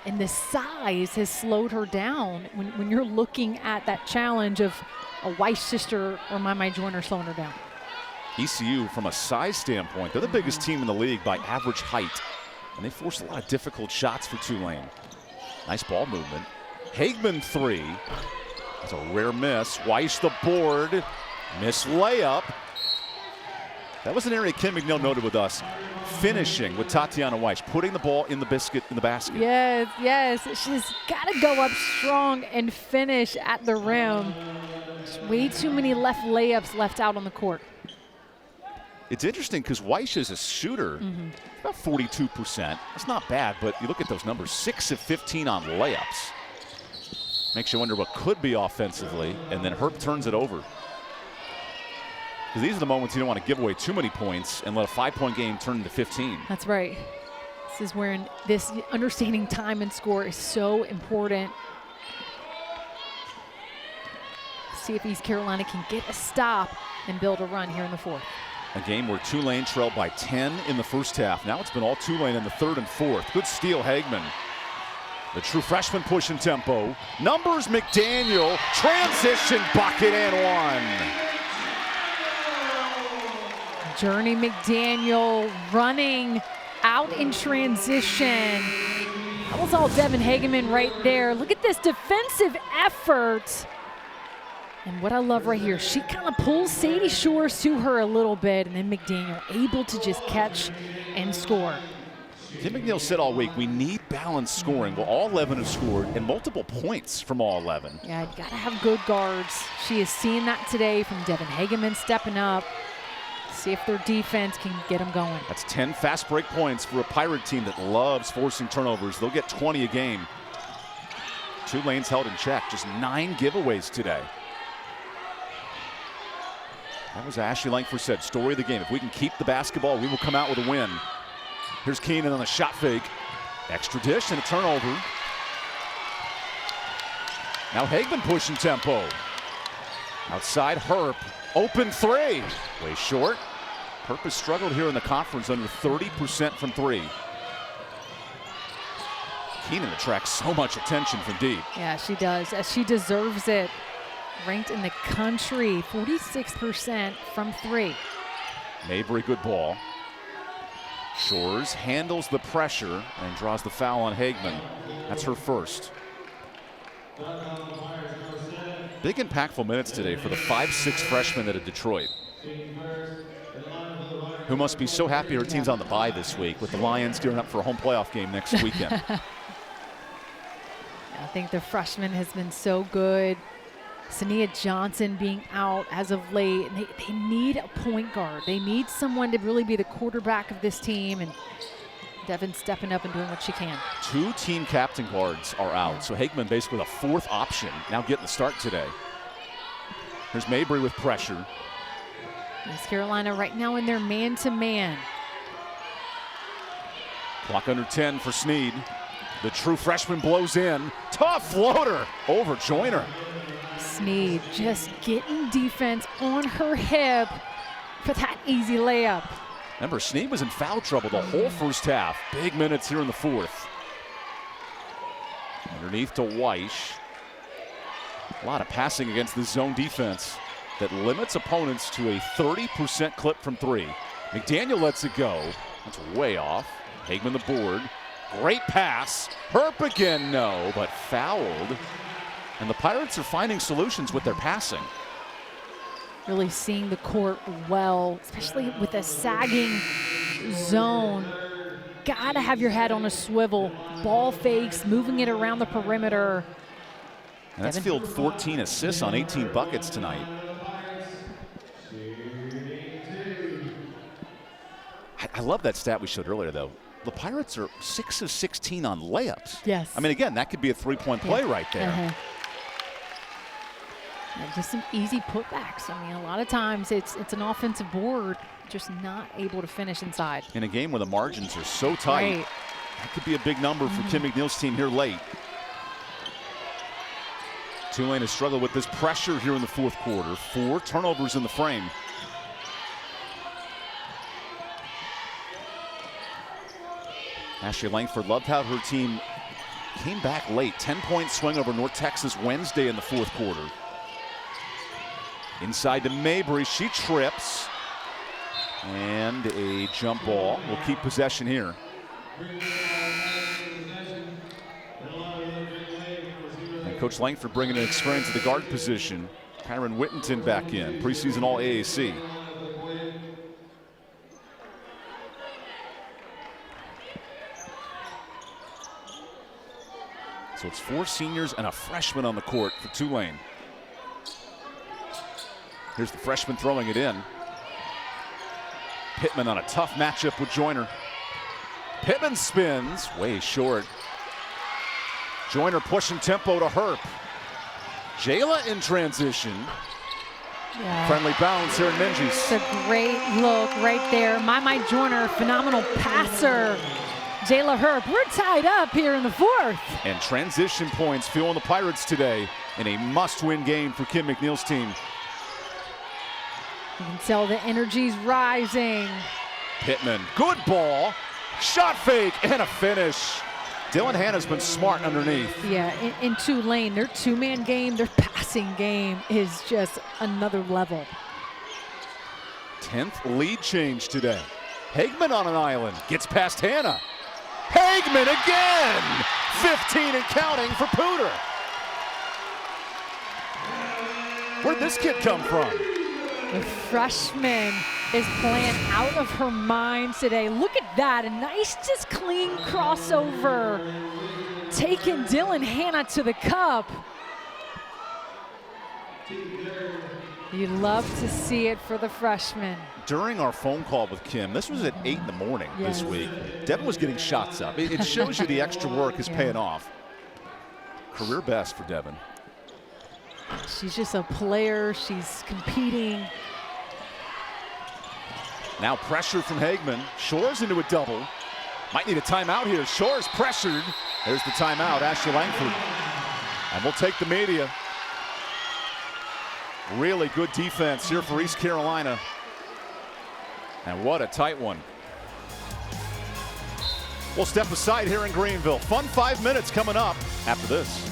and the size has slowed her down when you're looking at that challenge of a Weiss sister or my Joyner slowing her down. ECU, from a size standpoint, they're the biggest team in the league by average height, and they force a lot of difficult shots for Tulane. Nice ball movement. Hagman 3. That's a rare miss. Weiss the board. Miss layup. That was an area Kim McNeil noted with us. Finishing with Tatiana Weiss, putting the ball in the basket. Yes. She's got to go up strong and finish at the rim. Just way too many layups left out on the court. It's interesting because Weiss is a shooter, about 42%. That's not bad, but you look at those numbers, 6 of 15 on layups. Makes you wonder what could be offensively, and then Herb turns it over. Because these are the moments you don't want to give away too many points and let a 5-point game turn into 15. That's right. This is where this understanding time and score is so important. See if East Carolina can get a stop and build a run here in the fourth. A game where Tulane trailed by 10 in the first half. Now it's been all Tulane in the third and fourth. Good steal, Hagman. The true freshman pushing tempo. Numbers McDaniel. Transition bucket and one. Journey McDaniel running out in transition. That was all Devin Hageman right there. Look at this defensive effort. And what I love right here, she kind of pulls Sadie Shores to her a little bit, and then McDaniel able to just catch and score. Tim McNeil said all week, we need balanced scoring. Well, all 11 have scored, and multiple points from all 11. Yeah, you got to have good guards. She is seeing that today from Devin Hageman stepping up. See if their defense can get them going. That's 10 fast break points for a Pirate team that loves forcing turnovers. They'll get 20 a game. Tulane's held in check. Just 9 giveaways today. That was Ashley Langford said, story of the game. If we can keep the basketball, we will come out with a win. Here's Keenan on the shot fake. Extra dish and a turnover. Now Hagman pushing tempo. Outside Herp. Open 3. Way short. Herp has struggled here in the conference, under 30% from 3. Keenan attracts so much attention from deep. Yeah, she does. She deserves it. Ranked in the country, 46% from 3. Mabry, good ball. Shores handles the pressure and draws the foul on Hagman. That's her first. Big impactful minutes today for the 5'6" freshman out of Detroit, who must be so happy her team's on the bye this week with the Lions gearing up for a home playoff game next weekend. I think the freshman has been so good. Sania Johnson being out as of late. And they need a point guard. They need someone to really be the quarterback of this team. And Devin stepping up and doing what she can. 2 team captain guards are out. So Hagman basically with a 4th option, now getting the start today. Here's Mabry with pressure. East Carolina right now in their man-to-man. Clock under 10 for Sneed. The true freshman blows in. Tough floater over Joyner. Sneed just getting defense on her hip for that easy layup. Remember, Sneed was in foul trouble the whole first half. Big minutes here in the fourth. Underneath to Weiss. A lot of passing against the zone defense that limits opponents to a 30% clip from 3. McDaniel lets it go. That's way off. Hagman the board. Great pass. Herp again, no, but fouled. And the Pirates are finding solutions with their passing. Really seeing the court well, especially with a sagging zone. Gotta have your head on a swivel. Ball fakes, moving it around the perimeter. And that's fueled 14 assists on 18 buckets tonight. I love that stat we showed earlier, though. The Pirates are 6 of 16 on layups. Yes. I mean, again, that could be a three-point play right there. Yeah, just some easy putbacks. I mean, a lot of times it's an offensive board, just not able to finish inside. In a game where the margins are so tight, Right. that could be a big number for Kim McNeil's team here late. Tulane has struggled with this pressure here in the fourth quarter. 4 turnovers in the frame. Ashley Langford loved how her team came back late. 10-point swing over North Texas Wednesday in the fourth quarter. Inside to Mabry, she trips. And a jump ball will keep possession here. And Coach Langford bringing an experience at the guard position. Kyron Whittington back in, preseason All AAC. So it's 4 seniors and a freshman on the court for Tulane. Here's the freshman throwing it in. Pittman on a tough matchup with Joyner. Pittman spins, way short. Joyner pushing tempo to Herp. Jayla in transition. Yeah. Friendly bounce here in Minges. It's a great look right there. My Joyner, phenomenal passer. Jayla Herp, we're tied up here in the fourth. And transition points fueling the Pirates today in a must-win game for Kim McNeil's team. You can tell the energy's rising. Pittman, good ball, shot fake, and a finish. Dylan Hanna's been smart underneath. Yeah, in Tulane, their two-man game, their passing game is just another level. 10th lead change today. Hagman on an island, gets past Hanna. Hagman again! 15 and counting for Pooter. Where'd this kid come from? The freshman is playing out of her mind today. Look at that, a nice, just clean crossover. Taking Dylan Hanna to the cup. You love to see it for the freshman. During our phone call with Kim, this was at 8 in the morning this week. Devin was getting shots up. It shows you the extra work is paying off. Career best for Devin. She's just a player, she's competing. Now pressure from Hagman. Shores into a double. Might need a timeout here. Shores pressured. There's the timeout, Ashley Langford. And we'll take the media. Really good defense here for East Carolina. And what a tight one. We'll step aside here in Greenville. Fun 5 minutes coming up after this.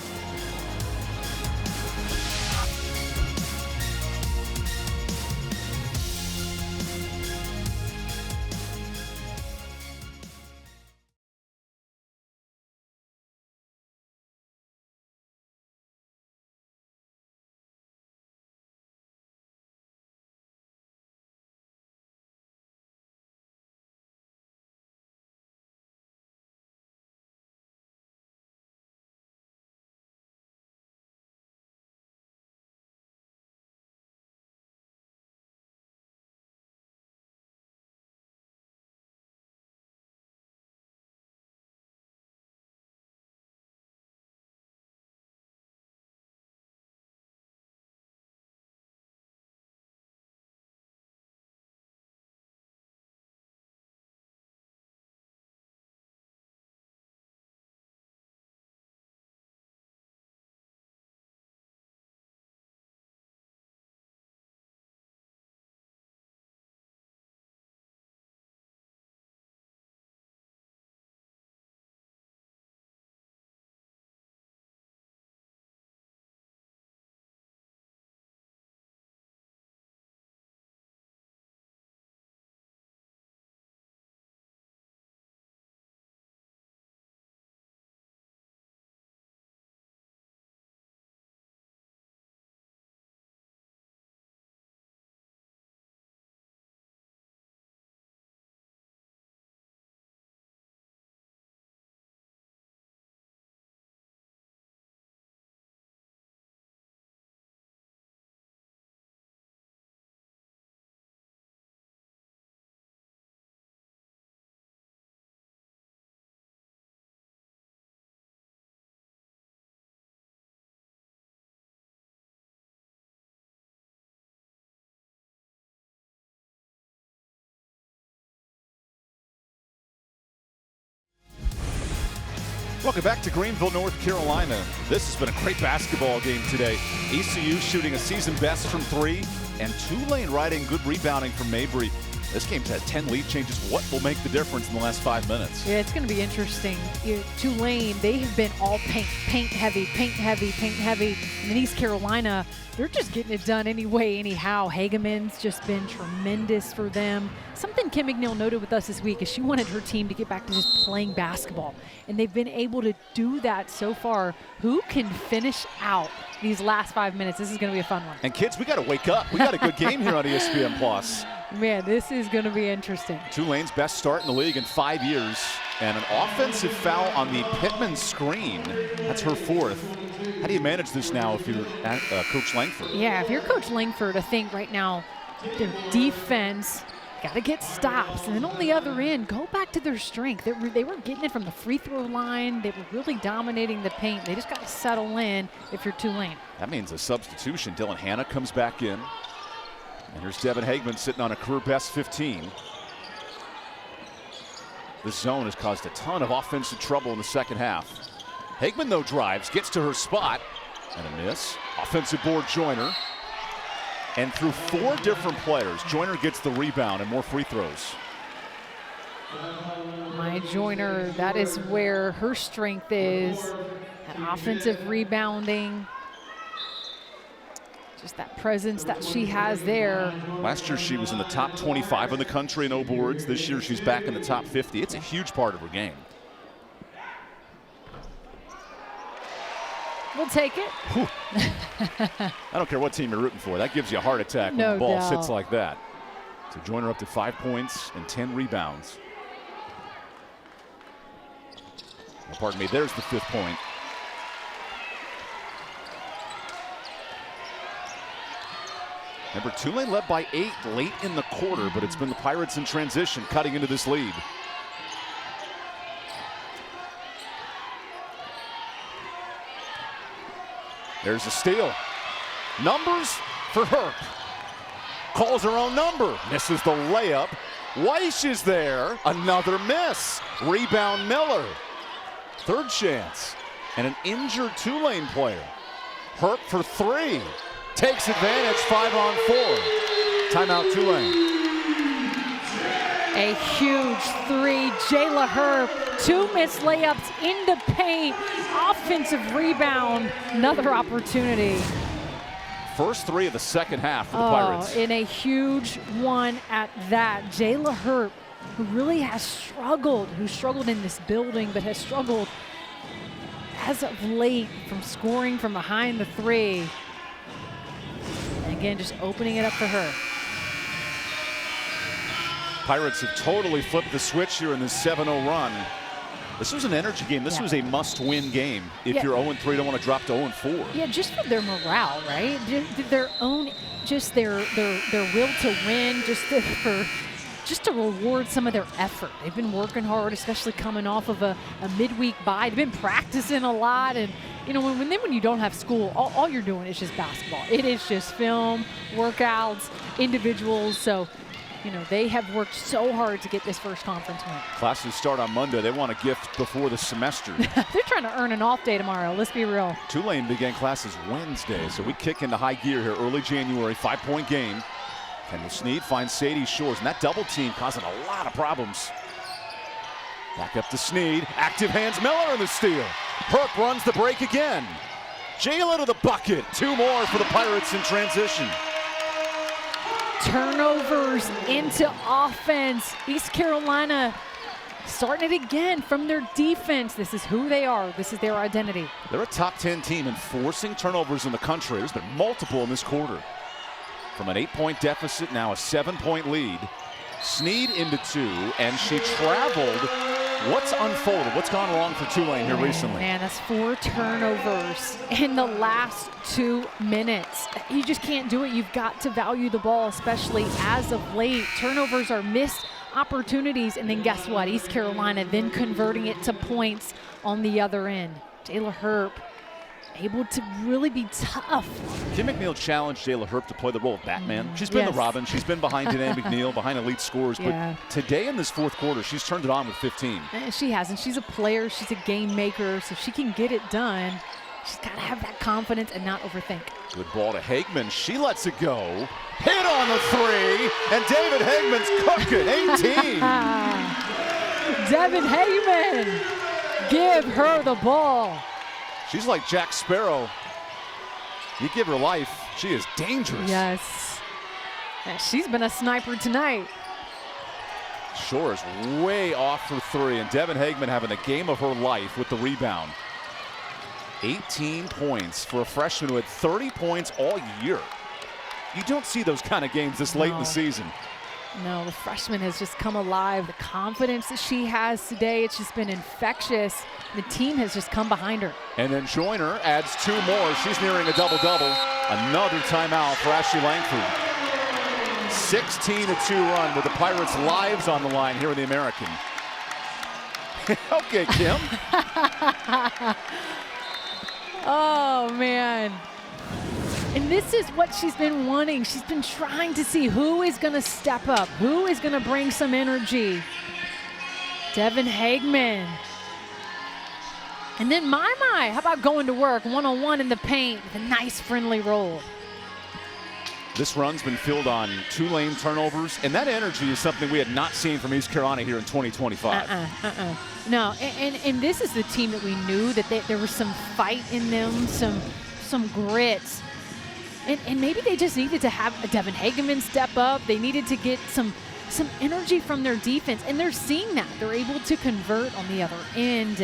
Welcome back to Greenville, North Carolina. This has been a great basketball game today. ECU shooting a season best from 3, and Tulane riding good rebounding from Mabry. This game's had 10 lead changes. What will make the difference in the last 5 minutes? Yeah, it's going to be interesting. Tulane, they have been all paint heavy. And then East Carolina, they're just getting it done anyway, anyhow. Hageman's just been tremendous for them. Something Kim McNeil noted with us this week is she wanted her team to get back to just playing basketball. And they've been able to do that so far. Who can finish out these last 5 minutes? This is going to be a fun one. And kids, we got to wake up. We got a good game here on ESPN+. Man, this is going to be interesting. Tulane's best start in the league in 5 years, and an offensive foul on the Pittman screen. That's her 4th. How do you manage this now if you're Coach Langford? Yeah, if you're Coach Langford, I think right now their defense got to get stops, and then on the other end, go back to their strength. They were getting it from the free throw line. They were really dominating the paint. They just got to settle in if you're Tulane. That means a substitution. Dylan Hanna comes back in. And here's Devin Hageman sitting on a career best 15. This zone has caused a ton of offensive trouble in the second half. Hageman, though, drives, gets to her spot, and a miss. Offensive board, Joyner. And through 4 different players, Joyner gets the rebound and more free throws. My Joyner, that is where her strength is. That offensive rebounding. Just that presence that she has there. Last year she was in the top 25 in the country in O boards. This year she's back in the top 50. It's a huge part of her game. We'll take it. I don't care what team you're rooting for. That gives you a heart attack when the ball sits like that. So Joyner up to 5 points and 10 rebounds. Oh, pardon me, there's the 5th point. Remember, Tulane led by 8 late in the quarter, but it's been the Pirates in transition cutting into this lead. There's a steal. Numbers for Herp. Calls her own number. Misses the layup. Weiss is there. Another miss. Rebound Miller. 3rd chance. And an injured Tulane player. Herp for 3. Takes advantage, 5-on-4. Timeout, Tulane. A huge 3, Jayla Herp, 2 missed layups in the paint, offensive rebound, another opportunity. First 3 of the second half for the Pirates. In a huge one at that. Jayla Herp, who really has struggled, in this building, but has struggled as of late from scoring from behind the 3. Again, just opening it up for her. Pirates have totally flipped the switch here in this 7-0 run. This was an energy game. This was a must-win game. If you're 0-3, don't want to drop to 0-4. Yeah, just for their morale, right? Their own, just their will to win, just to reward some of their effort. They've been working hard, especially coming off of a midweek bye. They've been practicing a lot, and you know, when you don't have school, all you're doing is just basketball. It is just film, workouts, individuals. So, you know, they have worked so hard to get this first conference win. Classes start on Monday. They want a gift before the semester. They're trying to earn an off day tomorrow. Let's be real. Tulane began classes Wednesday, so we kick into high gear here early January. 5-point game. Kendall Snead finds Sadie Shores, and that double team causing a lot of problems. Back up to Snead. Active hands, Miller in the steal. Herp runs the break again. Jayla to the bucket. 2 more for the Pirates in transition. Turnovers into offense. East Carolina starting it again from their defense. This is who they are. This is their identity. They're a top 10 team in forcing turnovers in the country. There's been multiple in this quarter. From an 8-point deficit, now a 7-point lead. Snead into 2, and she traveled. What's unfolded? What's gone wrong for Tulane here recently? Man, that's 4 turnovers in the last 2 minutes. You just can't do it. You've got to value the ball, especially as of late. Turnovers are missed opportunities, and then guess what? East Carolina then converting it to points on the other end. Jayla Herp able to really be tough. Kim McNeil challenged Jayla Herb to play the role of Batman. She's been the Robin. She's been behind Danae McNeil, behind elite scores. But today in this fourth quarter, she's turned it on with 15. She has, and she's a player. She's a game maker, so she can get it done. She's got to have that confidence and not overthink. Good ball to Hagman. She lets it go. Hit on the three, and David Hagman's cooking. 18. Devin Hagman, give her the ball. She's like Jack Sparrow. You give her life, she is dangerous. Yes. And she's been a sniper tonight. Shore is way off for three, and Devin Hagman having the game of her life with the rebound. 18 points for a freshman who had 30 points all year. You don't see those kind of games this late in the season. No, the freshman has just come alive. The confidence that she has today, it's just been infectious. The team has just come behind her. And then Joyner adds 2 more. She's nearing a double-double. Another timeout for Ashley Langford. 16-2 run with the Pirates' lives on the line here in the American. Okay, Kim. Oh, man. And this is what she's been wanting. She's been trying to see who is going to step up, who is going to bring some energy. Devin Hagman. And then how about going to work one-on-one in the paint with a nice friendly roll. This run's been filled on Tulane turnovers, and that energy is something we had not seen from East Carolina here in 2025. No, and this is the team that we knew that there was some fight in them, some grit. And maybe they just needed to have a Devin Hagman step up. They needed to get some energy from their defense, and they're seeing that. They're able to convert on the other end,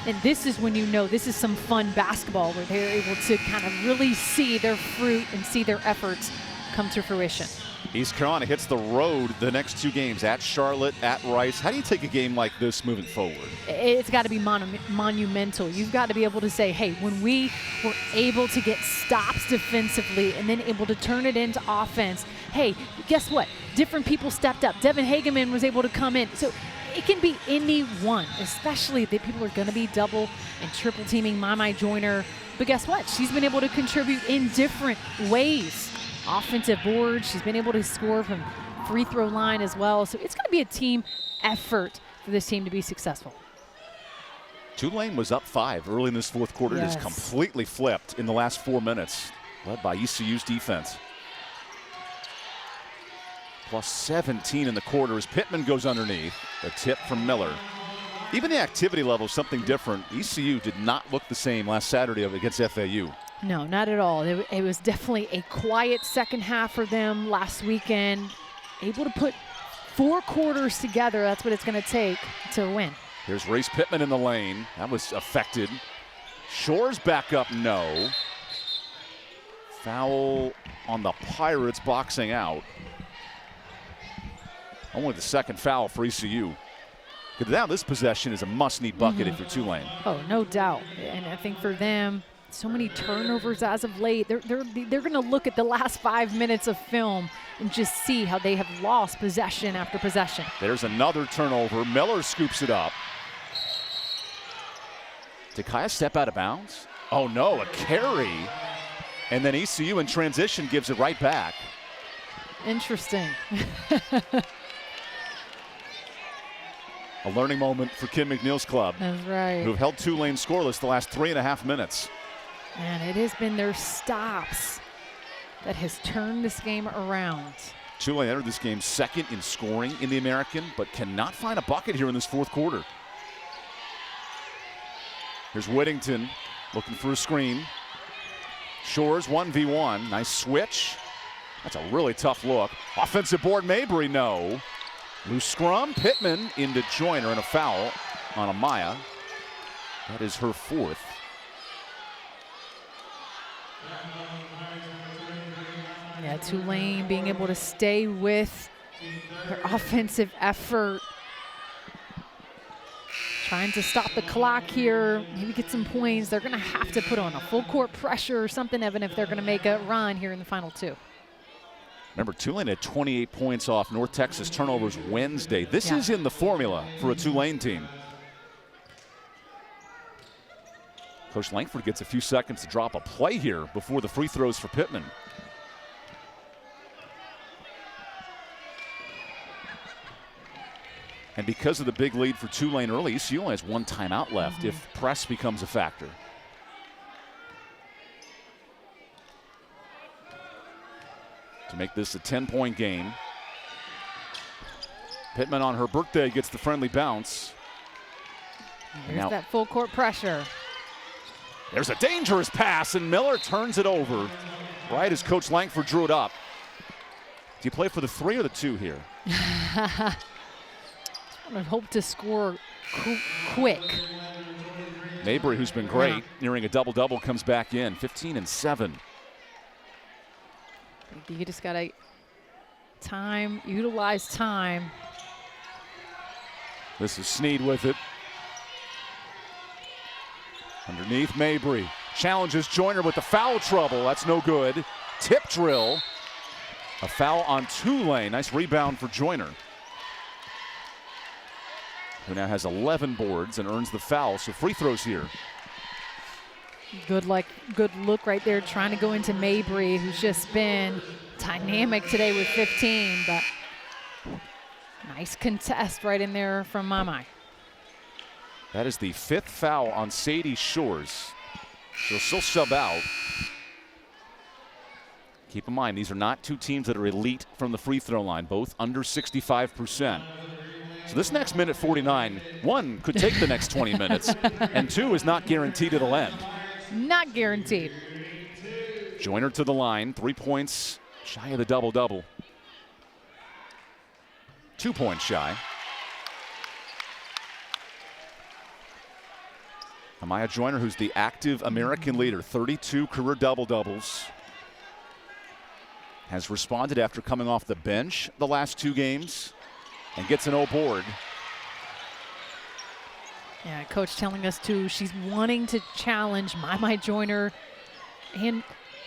and this is when you know this is some fun basketball where they're able to kind of really see their fruit and see their efforts come to fruition. East Carolina hits the road the next 2 games, at Charlotte, at Rice. How do you take a game like this moving forward? It's got to be monumental. You've got to be able to say, hey, when we were able to get stops defensively and then able to turn it into offense, hey, guess what? Different people stepped up. Devin Hagman was able to come in. So it can be anyone, especially that people are going to be double and triple teaming Mama Joyner. But guess what? She's been able to contribute in different ways. Offensive board, she's been able to score from free throw line as well. So it's going to be a team effort for this team to be successful. Tulane was up 5 early in this fourth quarter. It has completely flipped in the last 4 minutes, led by ECU's defense. Plus 17 in the quarter as Pittman goes underneath. A tip from Miller. Even the activity level is something different. ECU did not look the same last Saturday against FAU. No, not at all. It was definitely a quiet second half for them last weekend. Able to put 4 quarters together. That's what it's going to take to win. Here's Race Pittman in the lane. That was affected. Shore's back up, no. Foul on the Pirates, boxing out. Only the second foul for ECU. Now this possession is a must-need bucket if you're Tulane. Oh, no doubt. And I think for them, so many turnovers as of late. They're going to look at the last 5 minutes of film and just see how they have lost possession after possession. There's another turnover. Miller scoops it up. Did Kaya step out of bounds? Oh no, a carry. And then ECU in transition gives it right back. Interesting. A learning moment for Kim McNeil's club. That's right. Who've held Tulane scoreless the last 3.5 minutes. And it has been their stops that has turned this game around. Tulane entered this game second in scoring in the American, but cannot find a bucket here in this fourth quarter. Here's Whittington looking for a screen. Shores 1v1. Nice switch. That's a really tough look. Offensive board, Mabry, no. Loose scrum, Pittman into Joyner, and a foul on Amaya. That is her 4th. Yeah, Tulane being able to stay with their offensive effort. Trying to stop the clock here, maybe get some points. They're going to have to put on a full court pressure or something, Evan, if they're going to make a run here in the final 2. Remember, Tulane had 28 points off North Texas turnovers Wednesday. This is in the formula for a Tulane team. Coach Langford gets a few seconds to drop a play here before the free throws for Pittman. And because of the big lead for Tulane early, ECU only has one timeout left if press becomes a factor. To make this a 10-point game. Pittman on her birthday gets the friendly bounce. There's that full court pressure. There's a dangerous pass, and Miller turns it over right as Coach Langford drew it up. Do you play for the 3 or the 2 here? I would hope to score quick. Mabry, who's been great, nearing a double-double, comes back in, 15 and 7. You just got to utilize time. This is Sneed with it. Underneath Mabry. Challenges Joyner with the foul trouble. That's no good. Tip drill. A foul on Tulane. Nice rebound for Joyner, who now has 11 boards and earns the foul. So free throws here. Good look right there, trying to go into Mabry, who's just been dynamic today with 15, but nice contest right in there from Mamai. That is the 5th foul on Sadie Shores. She'll still sub out. Keep in mind, these are not two teams that are elite from the free throw line, both under 65%. So this next minute 49, 1 could take the next 20 minutes, and 2 is not guaranteed it'll end. Not guaranteed. Joyner to the line, 3 points shy of the double-double. 2 points shy. Amaya Joyner, who's the active American leader, 32 career double-doubles, has responded after coming off the bench the last 2 games and gets an 0 board. Yeah, coach telling us too, she's wanting to challenge Mamai Joyner and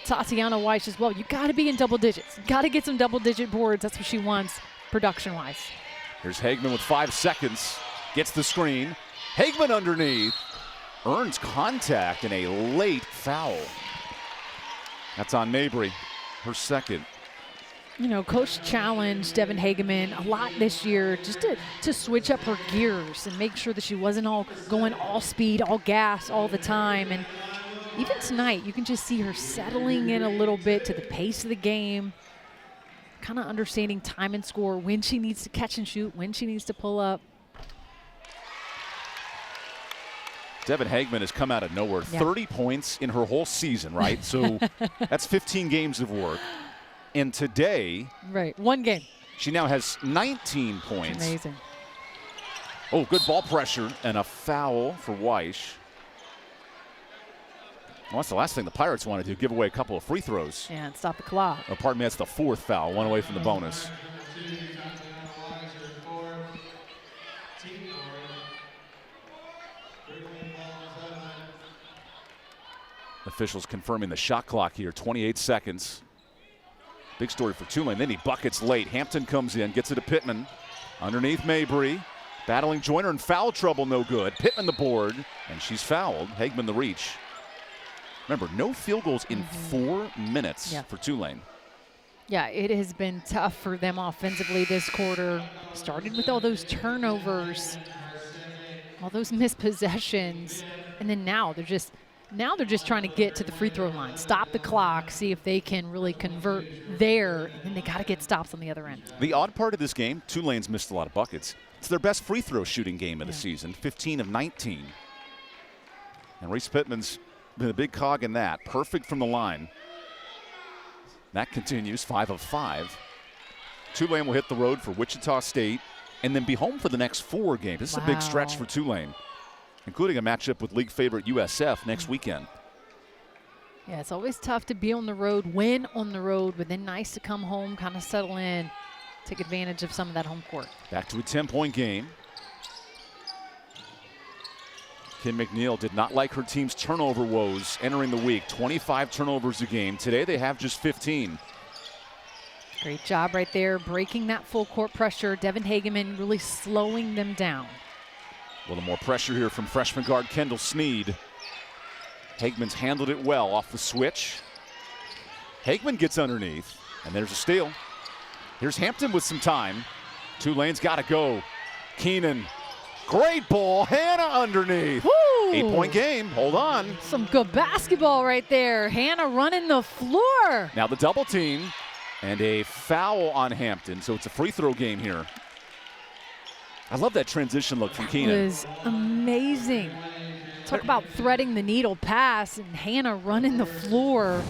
Tatiana Weiss as well. You got to be in double digits. Got to get some double-digit boards. That's what she wants production-wise. Here's Hagman with 5 seconds. Gets the screen. Hagman underneath. Earns contact and a late foul. That's on Mabry, her second. You know, coach challenged Devin Hageman a lot this year just to switch up her gears and make sure that she wasn't going all speed, all gas all the time. And even tonight, you can just see her settling in a little bit to the pace of the game, kind of understanding time and score, when she needs to catch and shoot, when she needs to pull up. Devin Hagman has come out of nowhere. Yeah. 30 points in her whole season, right? So that's 15 games of work. And today, right, 1 game. She now has 19 points. That's amazing. Oh, good ball pressure and a foul for Weiss. Well, that's the last thing the Pirates want to do, give away a couple of free throws. Yeah, and stop the clock. Oh, pardon me, that's the 4th foul, 1 away from the bonus. Officials confirming the shot clock here, 28 seconds. Big story for Tulane. Then he buckets late. Hampton comes in, gets it to Pittman. Underneath Mabry. Battling Joyner in foul trouble, no good. Pittman the board, and she's fouled. Hagman the reach. Remember, no field goals in 4 minutes for Tulane. Yeah, it has been tough for them offensively this quarter. Started with all those turnovers, all those missed possessions, and then now they're just trying to get to the free throw line, stop the clock, see if they can really convert there, and then they got to get stops on the other end. The odd part of this game, Tulane's missed a lot of buckets. It's their best free throw shooting game of the season, 15 of 19. And Reese Pittman's been a big cog in that. Perfect from the line. That continues, 5 of 5. Tulane will hit the road for Wichita State and then be home for the next 4 games. This is a big stretch for Tulane, including a matchup with league favorite USF next weekend. Yeah, it's always tough to be on the road, win on the road, but then nice to come home, kind of settle in, take advantage of some of that home court. Back to a 10-point game. Kim McNeil did not like her team's turnover woes entering the week. 25 turnovers a game. Today they have just 15. Great job right there, breaking that full court pressure. Devin Hageman really slowing them down. A little more pressure here from freshman guard Kendall Sneed. Hageman's handled it well off the switch. Hageman gets underneath, and there's a steal. Here's Hampton with some time. Tulane's got to go. Keenan, great ball. Hannah underneath. Woo! 8-point game. Hold on. Some good basketball right there. Hannah running the floor. Now the double team and a foul on Hampton, so it's a free throw game here. I love that transition look from Keenan. It was amazing. Talk about threading the needle pass and Hannah running the floor.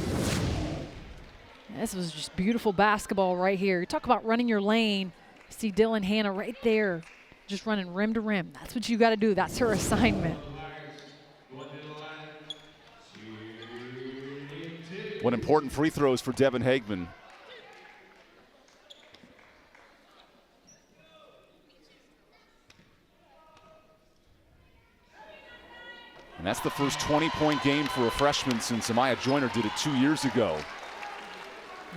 This was just beautiful basketball right here. You talk about running your lane. See Dylan Hannah right there, just running rim to rim. That's what you got to do. That's her assignment. What important free throws for Devin Hageman. And that's the first 20-point game for a freshman since Amaya Joyner did it 2 years ago.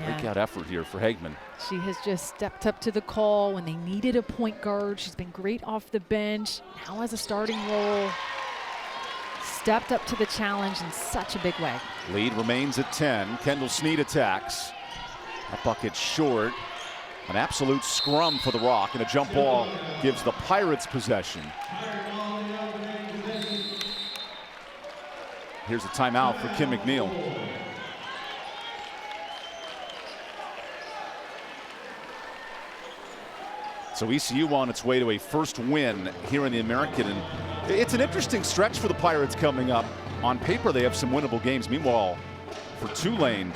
Breakout effort here for Hageman. She has just stepped up to the call when they needed a point guard. She's been great off the bench. Now has a starting role. Stepped up to the challenge in such a big way. Lead remains at 10. Kendall Snead attacks. That bucket short. An absolute scrum for the Rock, and a jump ball gives the Pirates possession. Here's a timeout for Kim McNeil. So ECU on its way to a first win here in the American. And it's an interesting stretch for the Pirates coming up. On paper, they have some winnable games. Meanwhile, for Tulane,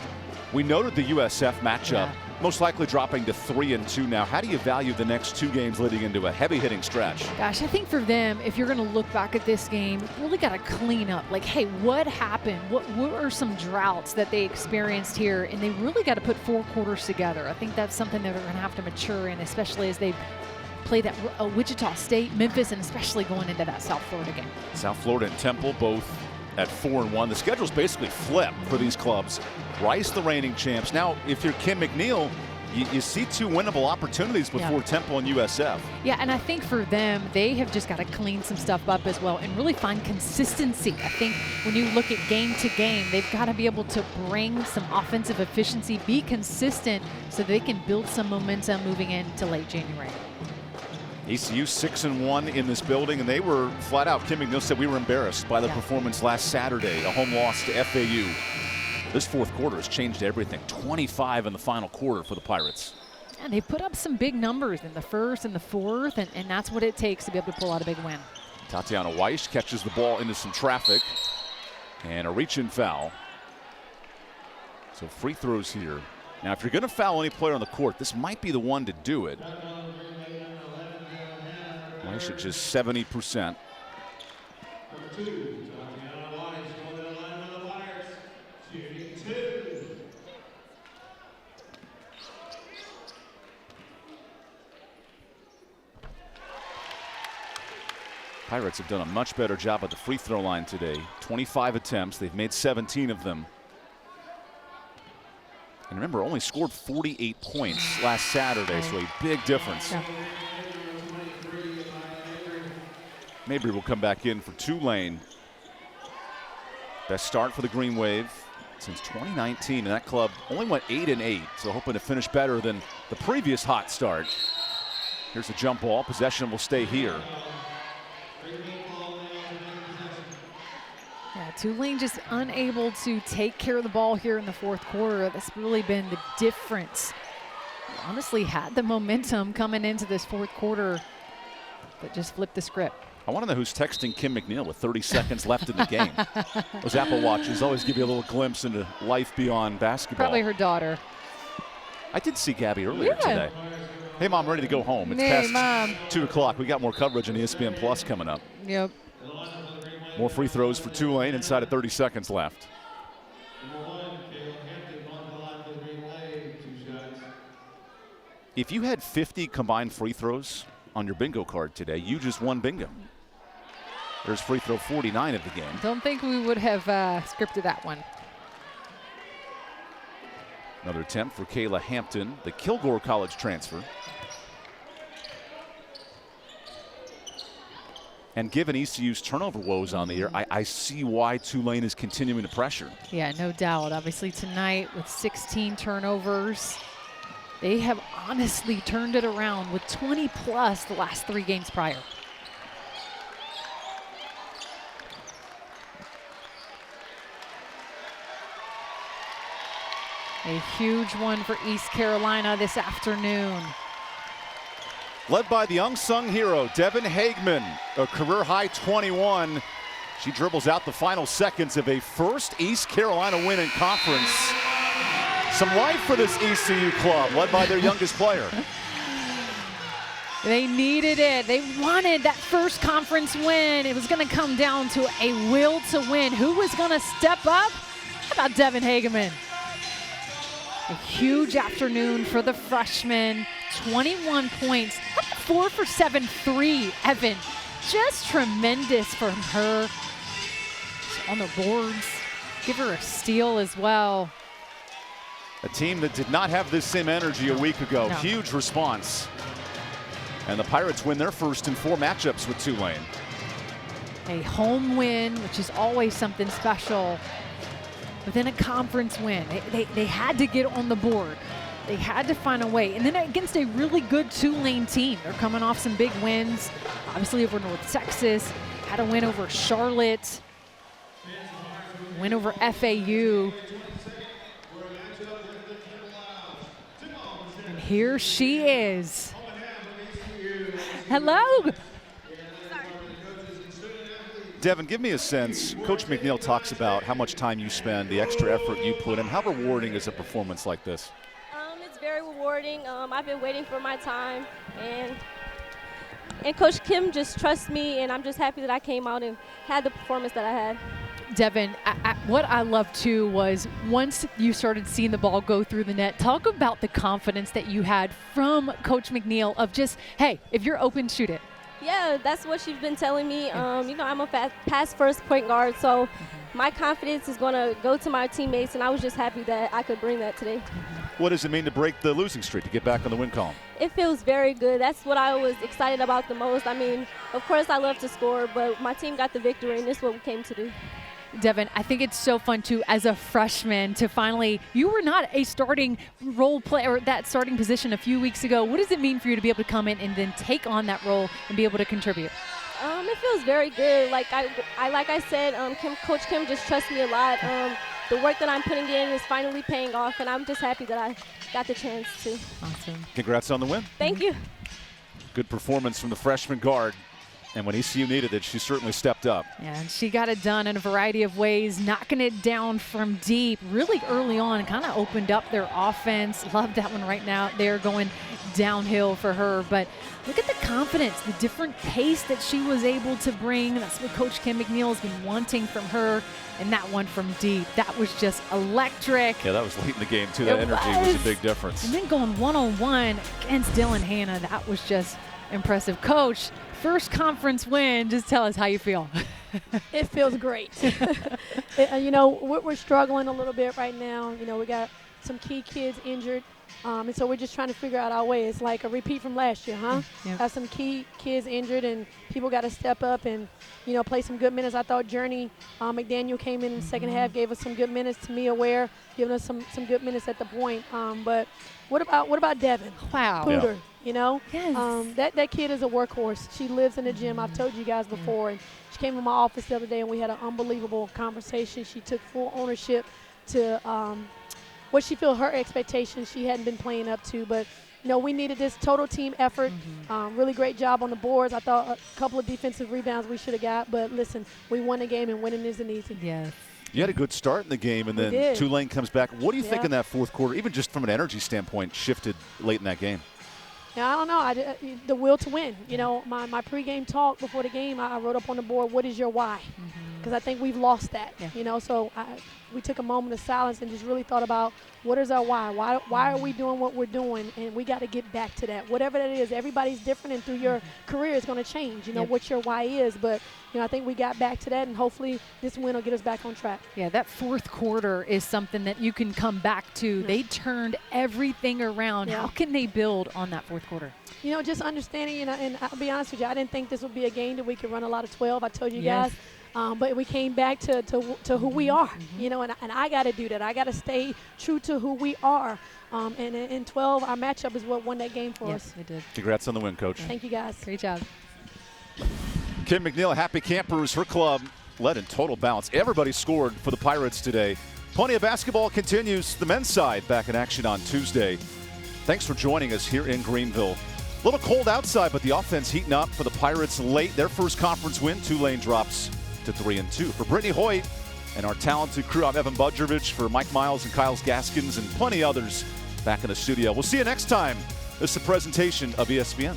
we noted the USF matchup, most likely dropping to 3-2 now. How do you value the next 2 games leading into a heavy-hitting stretch? Gosh, I think for them, if you're going to look back at this game, you really got to clean up. Like, hey, what happened? What are some droughts that they experienced here? And they really got to put 4 quarters together. I think that's something that they're going to have to mature in, especially as they play that Wichita State, Memphis, and especially going into that South Florida game. South Florida and Temple both at 4-1. The schedule's basically flipped for these clubs. Rice, the reigning champs. Now, if you're Kim McNeil, you see 2 winnable opportunities before Temple and USF. Yeah, and I think for them, they have just got to clean some stuff up as well and really find consistency. I think when you look at game to game, they've got to be able to bring some offensive efficiency, be consistent so they can build some momentum moving into late January. ECU 6-1 in this building, and they were flat out. Kim McNeil said we were embarrassed by the performance last Saturday, a home loss to FAU. This fourth quarter has changed everything. 25 in the final quarter for the Pirates. And they put up some big numbers in the first and the fourth, and that's what it takes to be able to pull out a big win. Tatiana Weiss catches the ball into some traffic, and a reach-in foul. So free throws here. Now, if you're going to foul any player on the court, this might be the one to do it. Weiss at just 70%. Pirates have done a much better job at the free throw line today. 25 attempts. They've made 17 of them. And remember, only scored 48 points last Saturday, so a big difference. Yeah. Mabry will come back in for Tulane. Best start for the Green Wave since 2019, and that club only went 8-8, so hoping to finish better than the previous hot start. Here's a jump ball. Possession will stay here. Yeah, Tulane just unable to take care of the ball here in the fourth quarter. That's really been the difference. Honestly, had the momentum coming into this fourth quarter, but just flipped the script. I want to know who's texting Kim McNeil with 30 seconds left in the game. Those Apple Watches always give you a little glimpse into life beyond basketball. Probably her daughter. I did see Gabby earlier today. Hey, Mom, ready to go home. It's past Mom. 2 o'clock. We got more coverage on ESPN Plus coming up. Yep. More free throws for Tulane inside of 30 seconds left. If you had 50 combined free throws on your bingo card today, you just won bingo. There's free throw 49 of the game. Don't think we would have scripted that one. Another attempt for Kayla Hampton, the Kilgore College transfer. And given ECU's turnover woes on the year, I see why Tulane is continuing to pressure. Yeah, no doubt. Obviously tonight with 16 turnovers, they have honestly turned it around with 20 plus the last 3 games prior. A huge one for East Carolina this afternoon. Led by the unsung hero, Devin Hagman, a career-high 21. She dribbles out the final seconds of a first East Carolina win in conference. Some life for this ECU club, led by their youngest player. They needed it. They wanted that first conference win. It was going to come down to a will to win. Who was going to step up? How about Devin Hagman? A huge afternoon for the freshman. 21 points. 4 for 7 3, Evan. Just tremendous from her. She's on the boards. Give her a steal as well. A team that did not have this same energy a week ago. No. Huge response. And the Pirates win their first in 4 matchups with Tulane. A home win, which is always something special. But then a conference win. They had to get on the board. They had to find a way. And then against a really good Tulane team. They're coming off some big wins. Obviously over North Texas. Had a win over Charlotte. Win over FAU. And here she is. Hello. Devin, give me a sense. Coach McNeil talks about how much time you spend, the extra effort you put in. How rewarding is a performance like this? It's very rewarding. I've been waiting for my time, and Coach Kim just trusts me, and I'm just happy that I came out and had the performance that I had. Devin, what I loved too was once you started seeing the ball go through the net, talk about the confidence that you had from Coach McNeil of just, hey, if you're open, shoot it. Yeah, that's what she's been telling me. I'm a pass first point guard, so my confidence is going to go to my teammates, and I was just happy that I could bring that today. What does it mean to break the losing streak, to get back on the win column? It feels very good. That's what I was excited about the most. I mean, of course I love to score, but my team got the victory, and this is what we came to do. Devin, I think it's so fun too as a freshman to finally, you were not a starting role player, that starting position a few weeks ago. What does it mean for you to be able to come in and then take on that role and be able to contribute? It feels very good. Like I said, Coach Kim just trusts me a lot. The work that I'm putting in is finally paying off, and I'm just happy that I got the chance to. Awesome. Congrats on the win. Thank you. Good performance from the freshman guard. And when ECU needed it, she certainly stepped up. Yeah, and she got it done in a variety of ways, knocking it down from deep really early on and kind of opened up their offense. Love that one right now. They're going downhill for her. But look at the confidence, the different pace that she was able to bring. That's what Coach Kim McNeil has been wanting from her. And that one from deep, that was just electric. Yeah, that was late in the game, too. That energy was a big difference. And then going one-on-one against Dylan Hannah, that was just impressive. Coach, first conference win, just tell us how you feel. It feels great. We're struggling a little bit right now. We got some key kids injured, and so we're just trying to figure out our way. It's like a repeat from last year, huh? Yep. Have some key kids injured, and people got to step up and, play some good minutes. I thought Journey McDaniel came in the second half, gave us some good minutes. Tamia Ware giving us some good minutes at the point. But what about Devin? Wow. Pooter, Yes. That kid is a workhorse. She lives in the gym. I've told you guys before. And she came to my office the other day, and we had an unbelievable conversation. She took full ownership to what she feel her expectations she hadn't been playing up to. But, we needed this total team effort. Really great job on the boards. I thought a couple of defensive rebounds we should have got. But, listen, we won the game, and winning isn't easy. Yes. You had a good start in the game, and then Tulane comes back. What do you think in that fourth quarter, even just from an energy standpoint, shifted late in that game? Yeah, I don't know. The will to win. My pregame talk before the game, I wrote up on the board, what is your why? because I think we've lost that. Yeah. You know, so we took a moment of silence and just really thought about what is our why? Why are we doing what we're doing? And we got to get back to that. Whatever that is, everybody's different, and through your career, it's going to change. You know what your why is, but you know, I think we got back to that, and hopefully this win will get us back on track. Yeah, that fourth quarter is something that you can come back to. They turned everything around. How can they build on that fourth quarter? You know, just understanding, you know, and I'll be honest with you, I didn't think this would be a game that we could run a lot of 12. I told you guys. But we came back to who we are, you know, and I got to do that. I got to stay true to who we are. And in 12, our matchup is what won that game for us. Yes, it did. Congrats on the win, Coach. Thank you, guys. Great job. Kim McNeil, Happy Campers, her club led in total balance. Everybody scored for the Pirates today. Plenty of basketball continues. The men's side back in action on Tuesday. Thanks for joining us here in Greenville. A little cold outside, but the offense heating up for the Pirates late. Their first conference win. Tulane drops to 3-2. For Brittany Hoyt and our talented crew, I'm EvanBudrovich. For Mike Miles and Kyles Gaskins and plenty others back in the studio. We'll see you next time. This is a presentation of ESPN.